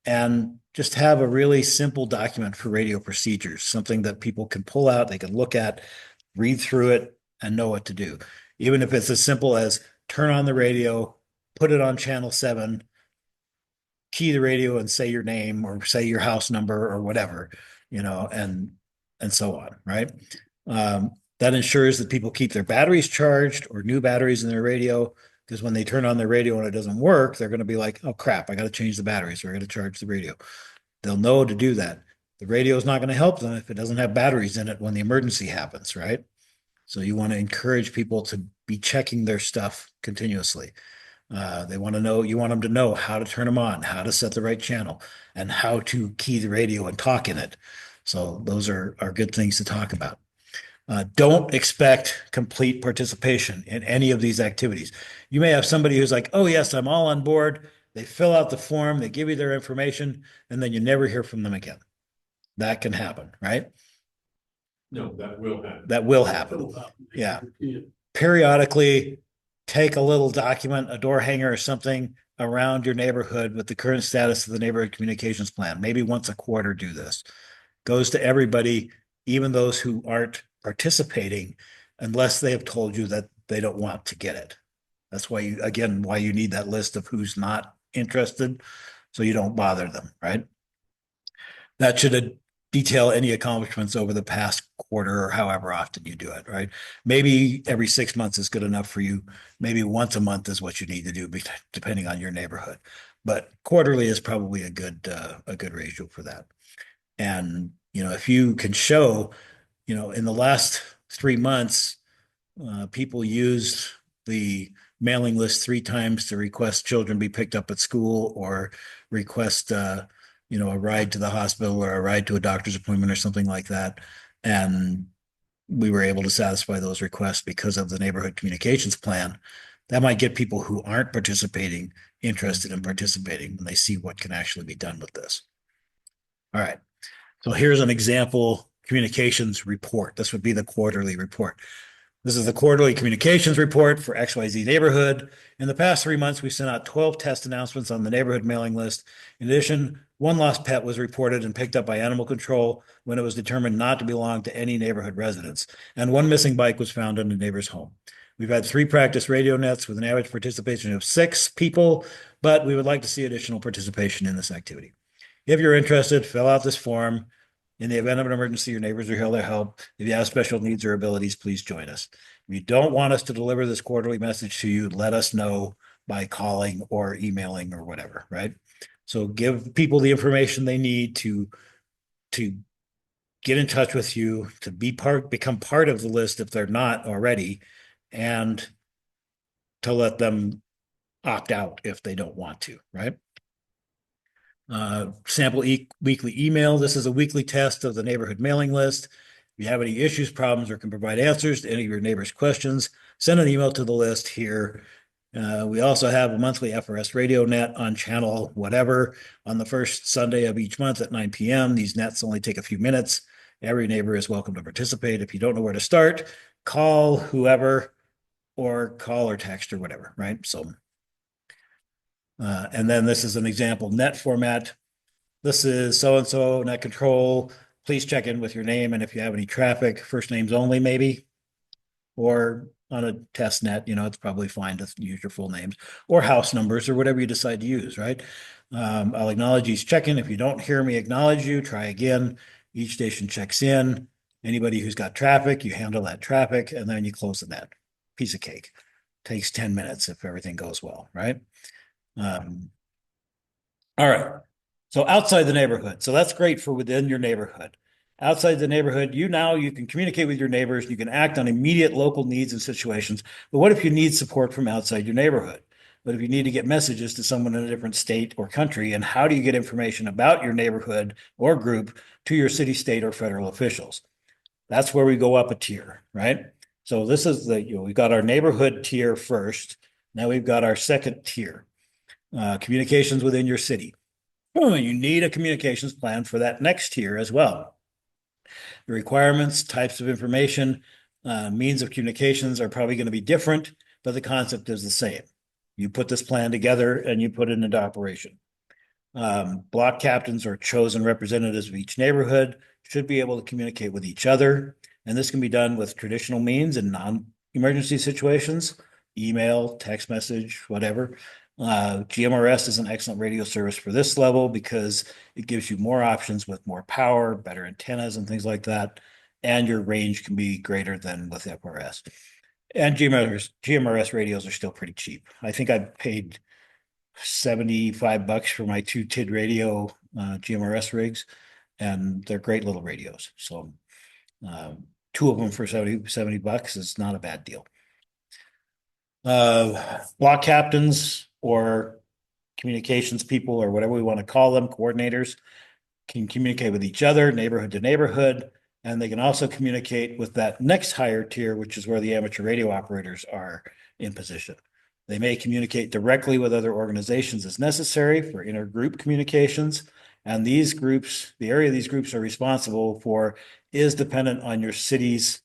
Speaker 1: and just have a really simple document for radio procedures, something that people can pull out, they can look at, read through it, and know what to do. Even if it's as simple as turn on the radio, put it on channel 7, key the radio and say your name or say your house number or whatever, and so on, right? That ensures that people keep their batteries charged or new batteries in their radio, because when they turn on their radio and it doesn't work, they're going to be like, oh crap, I got to change the batteries or I got to charge the radio. They'll know to do that. The radio is not going to help them if it doesn't have batteries in it when the emergency happens, right? So you want to encourage people to be checking their stuff continuously. They want to know, you want them to know how to turn them on, how to set the right channel, and how to key the radio and talk in it. So those are good things to talk about. Don't expect complete participation in any of these activities. You may have somebody who's like, oh, yes, I'm all on board. They fill out the form, they give you their information, and then you never hear from them again. That can happen, right?
Speaker 3: No, that will happen.
Speaker 1: That will happen. Yeah. Periodically take a little document, a door hanger or something around your neighborhood with the current status of the neighborhood communications plan. Maybe once a quarter do this. Goes to everybody, even those who aren't participating, unless they have told you that they don't want to get it. That's why you need that list of who's not interested, so you don't bother them, right? That should detail any accomplishments over the past quarter or however often you do it, right? Maybe every 6 months is good enough for you. Maybe once a month is what you need to do, depending on your neighborhood. But quarterly is probably a good ratio for that. And, if you can show, in the last 3 months, people used the mailing list 3 times to request children be picked up at school or request, a ride to the hospital or a ride to a doctor's appointment or something like that. And we were able to satisfy those requests because of the neighborhood communications plan. That might get people who aren't participating interested in participating when they see what can actually be done with this. All right. So here's an example communications report. This would be the quarterly report. This is the quarterly communications report for XYZ neighborhood. In the past 3 months, we sent out 12 test announcements on the neighborhood mailing list. In addition, 1 lost pet was reported and picked up by animal control when it was determined not to belong to any neighborhood residents. And 1 missing bike was found in a neighbor's home. We've had 3 practice radio nets with an average participation of 6 people, but we would like to see additional participation in this activity. If you're interested, fill out this form. In the event of an emergency, your neighbors are here to help. If you have special needs or abilities, please join us. If you don't want us to deliver this quarterly message to you, let us know by calling or emailing or whatever, right? So give people the information they need to get in touch with you, to become part of the list if they're not already, and to let them opt out if they don't want to, right? Sample weekly email. This is a weekly test of the neighborhood mailing list. If you have any issues, problems, or can provide answers to any of your neighbors' questions, send an email to the list here. We also have a monthly FRS radio net on channel whatever on the first Sunday of each month at 9 p.m. These nets only take a few minutes. Every neighbor is welcome to participate. If you don't know where to start, call whoever or call or text or whatever, right? So and then this is an example net format. This is so-and-so net control. Please check in with your name. And if you have any traffic, first names only, maybe, or on a test net, it's probably fine to use your full names or house numbers or whatever you decide to use, right? I'll acknowledge each check-in. If you don't hear me acknowledge you, try again. Each station checks in. Anybody who's got traffic, you handle that traffic, and then you close the net. Piece of cake. Takes 10 minutes if everything goes well, right? All right. So outside the neighborhood. So that's great for within your neighborhood. Outside the neighborhood, you can communicate with your neighbors. You can act on immediate local needs and situations. But what if you need support from outside your neighborhood? What if you need to get messages to someone in a different state or country? And how do you get information about your neighborhood or group to your city, state, or federal officials? That's where we go up a tier, right? So this is we've got our neighborhood tier first. Now we've got our second tier. Communications within your city. You need a communications plan for that next tier as well. The requirements, types of information, means of communications are probably going to be different, but the concept is the same. You put this plan together and you put it into operation. Block captains or chosen representatives of each neighborhood should be able to communicate with each other. And this can be done with traditional means and non-emergency situations, email, text message, whatever. GMRS is an excellent radio service for this level because it gives you more options with more power, better antennas and things like that. And your range can be greater than with FRS. And GMRS radios are still pretty cheap. I think I paid $75 for my two TID radio GMRS rigs, and they're great little radios. So two of them for $70 is not a bad deal. Block captains or communications people or whatever we want to call them, coordinators, can communicate with each other, neighborhood to neighborhood, and they can also communicate with that next higher tier, which is where the amateur radio operators are in position. They may communicate directly with other organizations as necessary for intergroup communications. And these groups, the area these groups are responsible for is dependent on your city's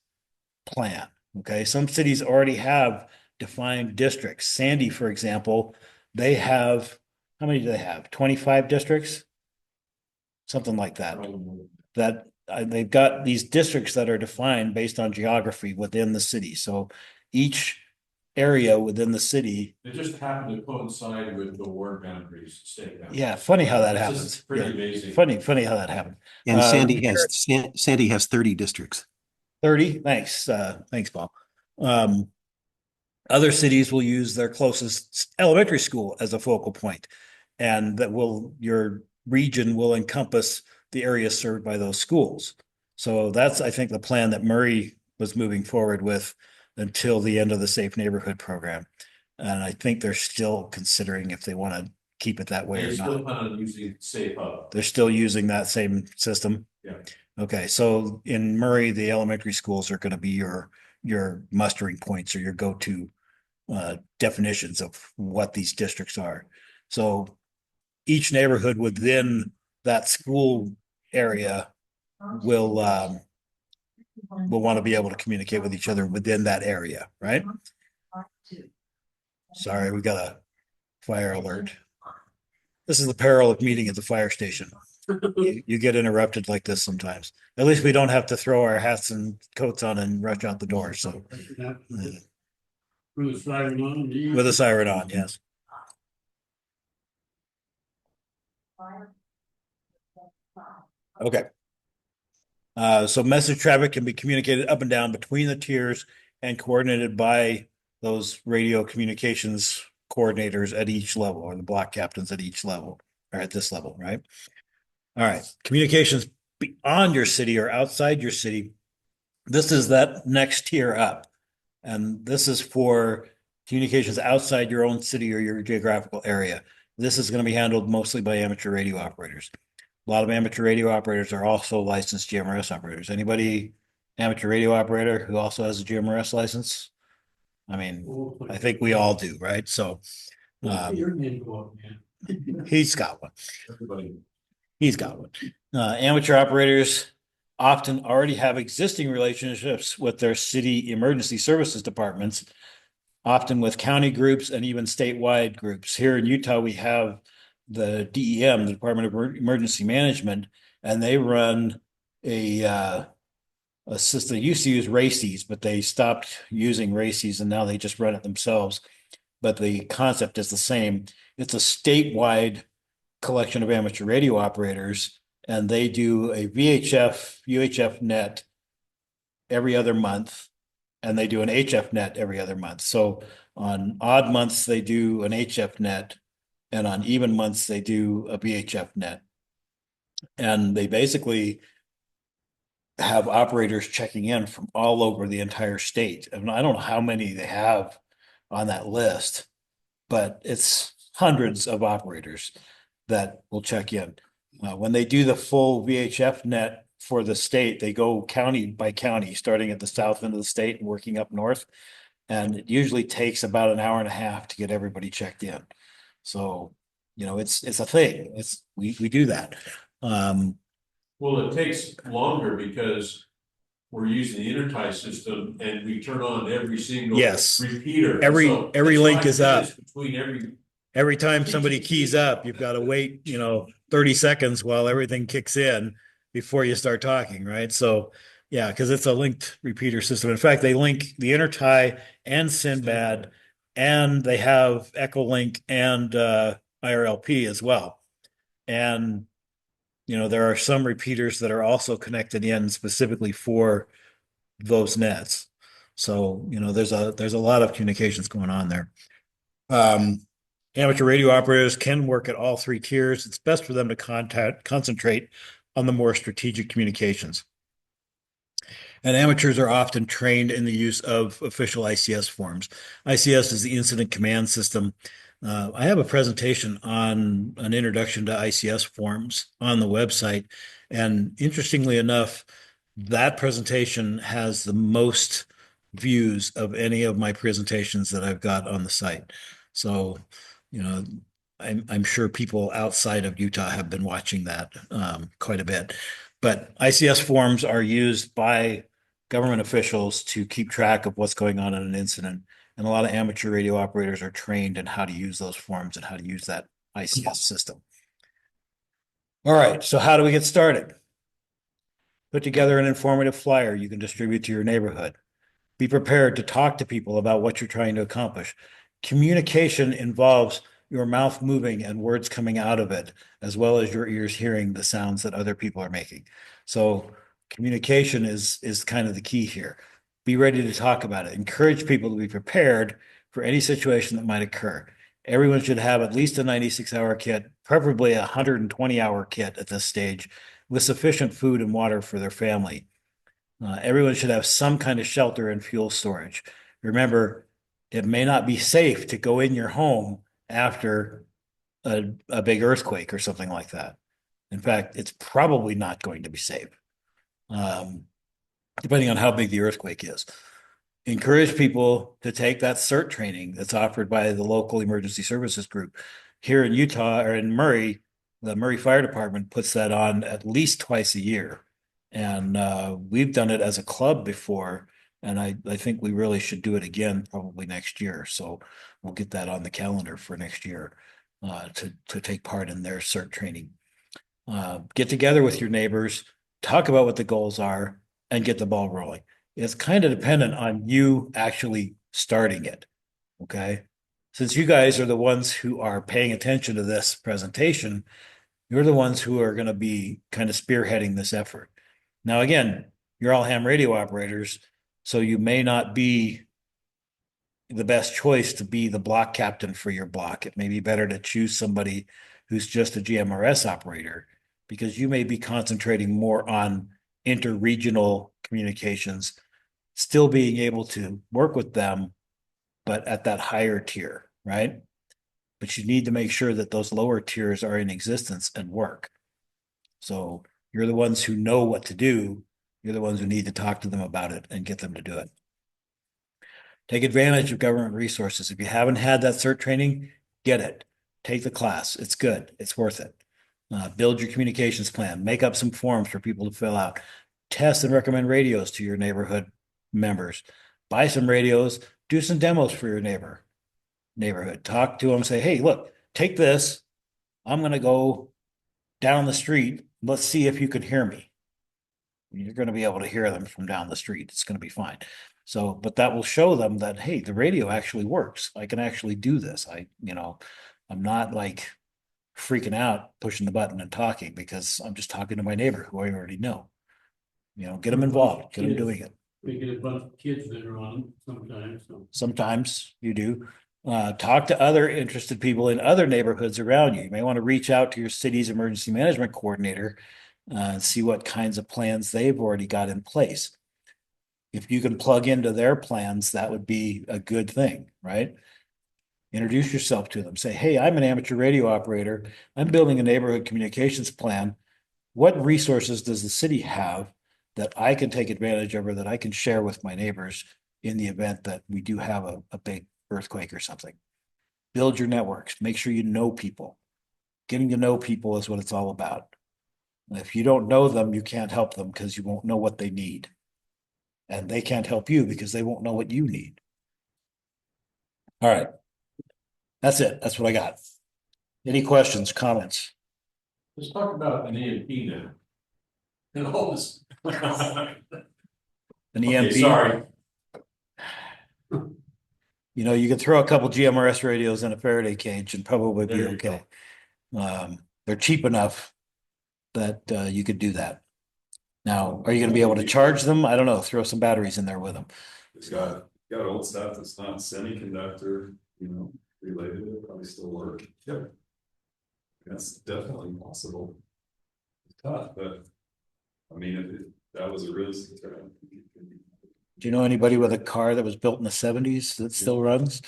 Speaker 1: plan. Okay, some cities already have defined districts. Sandy, for example, they have, how many do they have? 25 districts? Something like that. That they've got these districts that are defined based on geography within the city. So each area within the city.
Speaker 3: It just happened to coincide with the ward boundaries, state boundaries.
Speaker 1: Yeah, funny how that
Speaker 3: It's
Speaker 1: happens.
Speaker 3: just pretty
Speaker 1: Yeah.
Speaker 3: amazing.
Speaker 1: Funny how that happened.
Speaker 5: And Sandy has 30 districts.
Speaker 1: 30. Thanks. Thanks, Bob. Other cities will use their closest elementary school as a focal point, and your region will encompass the area served by those schools. So that's, I think, the plan that Murray was moving forward with until the end of the Safe Neighborhood program. And I think they're still considering if they want to keep it that way
Speaker 3: They
Speaker 1: or
Speaker 3: still
Speaker 1: not.
Speaker 3: plan on using Safe Hub.
Speaker 1: They're still using that same system.
Speaker 3: Yeah.
Speaker 1: Okay, so in Murray, the elementary schools are going to be your mustering points or your go-to definitions of what these districts are. So each neighborhood within that school area will want to be able to communicate with each other within that area, right? Sorry, we got a fire alert. This is the peril of meeting at the fire station. You get interrupted like this sometimes. At least we don't have to throw our hats and coats on and rush out the door. So
Speaker 2: With a siren on.
Speaker 1: with a siren on, yes. Okay. So message traffic can be communicated up and down between the tiers and coordinated by those radio communications coordinators at each level, or the block captains at each level, or at this level, right? All right. Communications beyond your city or outside your city. This is that next tier up. And this is for communications outside your own city or your geographical area. This is going to be handled mostly by amateur radio operators. A lot of amateur radio operators are also licensed GMRS operators. Anybody amateur radio operator who also has a GMRS license? I mean, I think we all do, right? So
Speaker 2: Your name go up, man.
Speaker 1: he's got one.
Speaker 3: Everybody.
Speaker 1: He's got one. Amateur operators often already have existing relationships with their city emergency services departments, often with county groups and even statewide groups. Here in Utah, we have the DEM, the Department of Emergency Management, and they run a system. They used to use RACES, but they stopped using RACES and now they just run it themselves. But the concept is the same. It's a statewide collection of amateur radio operators, and they do a VHF, UHF net every other month, and they do an HF net every other month. So on odd months, they do an HF net, and on even months, they do a VHF net. And they basically have operators checking in from all over the entire state. And I don't know how many they have on that list, but it's hundreds of operators that will check in. When they do the full VHF net for the state, they go county by county, starting at the south end of the state and working up north. And it usually takes about an hour and a half to get everybody checked in. So, it's a thing. We do that.
Speaker 3: Well, it takes longer because we're using the intertie system and we turn on every single
Speaker 1: Yes.
Speaker 3: repeater.
Speaker 1: Every
Speaker 3: So
Speaker 1: link
Speaker 3: it's
Speaker 1: is up.
Speaker 3: minutes between
Speaker 1: every time somebody keys up, you've got to wait, 30 seconds while everything kicks in before you start talking, right? So, yeah, because it's a linked repeater system. In fact, they link the intertie and Sinbad, and they have Echolink and IRLP as well. And there are some repeaters that are also connected in specifically for those nets. So, there's a lot of communications going on there. Amateur radio operators can work at all three tiers. It's best for them to concentrate on the more strategic communications. And amateurs are often trained in the use of official ICS forms. ICS is the Incident Command System. I have a presentation on an introduction to ICS forms on the website. And interestingly enough, that presentation has the most views of any of my presentations that I've got on the site. So, I'm sure people outside of Utah have been watching that quite a bit. But ICS forms are used by government officials to keep track of what's going on in an incident. And a lot of amateur radio operators are trained in how to use those forms and how to use that ICS system. All right, so how do we get started? Put together an informative flyer you can distribute to your neighborhood. Be prepared to talk to people about what you're trying to accomplish. Communication involves your mouth moving and words coming out of it, as well as your ears hearing the sounds that other people are making. So communication is kind of the key here. Be ready to talk about it. Encourage people to be prepared for any situation that might occur. Everyone should have at least a 96-hour kit, preferably a 120-hour kit at this stage, with sufficient food and water for their family. Everyone should have some kind of shelter and fuel storage. Remember, it may not be safe to go in your home after a big earthquake or something like that. In fact, it's probably not going to be safe, depending on how big the earthquake is. Encourage people to take that CERT training that's offered by the local emergency services group. Here in Utah or in Murray, the Murray Fire Department puts that on at least twice a year. And we've done it as a club before, and I think we really should do it again probably next year. So we'll get that on the calendar for next year to take part in their CERT training. Get together with your neighbors, talk about what the goals are, and get the ball rolling. It's kind of dependent on you actually starting it, okay? Since you guys are the ones who are paying attention to this presentation, you're the ones who are going to be kind of spearheading this effort. Now, again, you're all ham radio operators, so you may not be the best choice to be the block captain for your block. It may be better to choose somebody who's just a GMRS operator, because you may be concentrating more on interregional communications, still being able to work with them, but at that higher tier, right? But you need to make sure that those lower tiers are in existence and work. So you're the ones who know what to do. You're the ones who need to talk to them about it and get them to do it. Take advantage of government resources. If you haven't had that CERT training, get it. Take the class. It's good. It's worth it. Build your communications plan. Make up some forms for people to fill out. Test and recommend radios to your neighborhood members. Buy some radios. Do some demos for your neighborhood. Talk to them. Say, hey, look, take this. I'm going to go down the street. Let's see if you can hear me. You're going to be able to hear them from down the street. It's going to be fine. So, but that will show them that, hey, the radio actually works. I can actually do this. I'm not like freaking out, pushing the button and talking, because I'm just talking to my neighbor who I already know. Get them involved, get them doing it.
Speaker 2: We get a bunch of kids that are on sometimes. So.
Speaker 1: Sometimes you do. Talk to other interested people in other neighborhoods around you. You may want to reach out to your city's emergency management coordinator and see what kinds of plans they've already got in place. If you can plug into their plans, that would be a good thing, right? Introduce yourself to them. Say, hey, I'm an amateur radio operator. I'm building a neighborhood communications plan. What resources does the city have that I can take advantage of or that I can share with my neighbors in the event that we do have a big earthquake or something? Build your networks. Make sure you know people. Getting to know people is what it's all about. And if you don't know them, you can't help them because you won't know what they need. And they can't help you because they won't know what you need. All right. That's it. That's what I got. Any questions, comments?
Speaker 3: Let's talk about an EMP now. And all this.
Speaker 1: An
Speaker 3: Okay,
Speaker 1: EMP?
Speaker 3: sorry.
Speaker 1: You know, you could throw a couple GMRS radios in a Faraday cage and probably be
Speaker 3: There you
Speaker 1: okay. They're cheap enough that you could do that. Now, are you gonna be able to charge them? I don't know, throw some batteries in there with them.
Speaker 6: It's got old stuff that's not semiconductor, related, it'll probably still work. Yep. That's definitely possible. It's tough, but, I mean, if that was a realistic term.
Speaker 1: Do you know anybody with a car that was built in the 70s that still runs?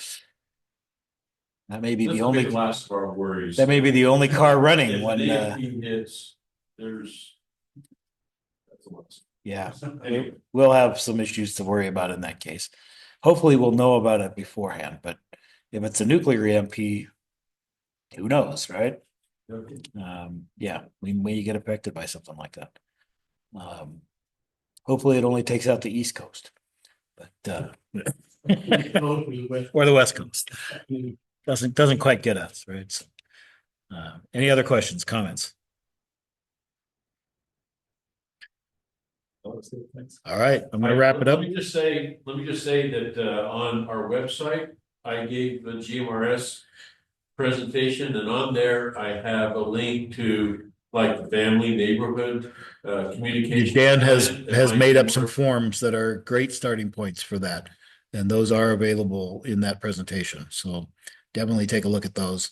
Speaker 1: That may be
Speaker 3: This
Speaker 1: the
Speaker 3: will be
Speaker 1: only,
Speaker 3: the last of our worries.
Speaker 1: that may be the only car
Speaker 3: If
Speaker 1: running
Speaker 3: an
Speaker 1: when,
Speaker 3: EMP hits, there's. That's a lot.
Speaker 1: yeah,
Speaker 3: Anyway,
Speaker 1: we'll have some issues to worry about in that case. Hopefully we'll know about it beforehand, but if it's a nuclear EMP, who knows, right?
Speaker 3: okay.
Speaker 1: Yeah, we may get affected by something like that. Hopefully it only takes out the East Coast, but, or the West Coast. Doesn't quite get us, right? So, any other questions, comments? All right, I'm gonna wrap it up.
Speaker 3: Let me just say that on our website, I gave the GMRS presentation, and on there I have a link to like the family neighborhood communication.
Speaker 1: Dan has
Speaker 3: plan.
Speaker 1: made up some forms that are great starting points for that. And those are available in that presentation. So definitely take a look at those.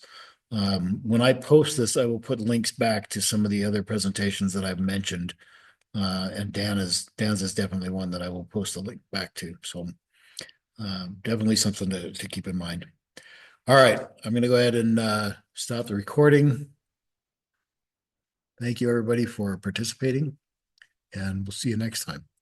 Speaker 1: When I post this, I will put links back to some of the other presentations that I've mentioned. And Dan's is definitely one that I will post a link back to. So definitely something to keep in mind. All right, I'm going to go ahead and stop the recording. Thank you, everybody, for participating, and we'll see you next time.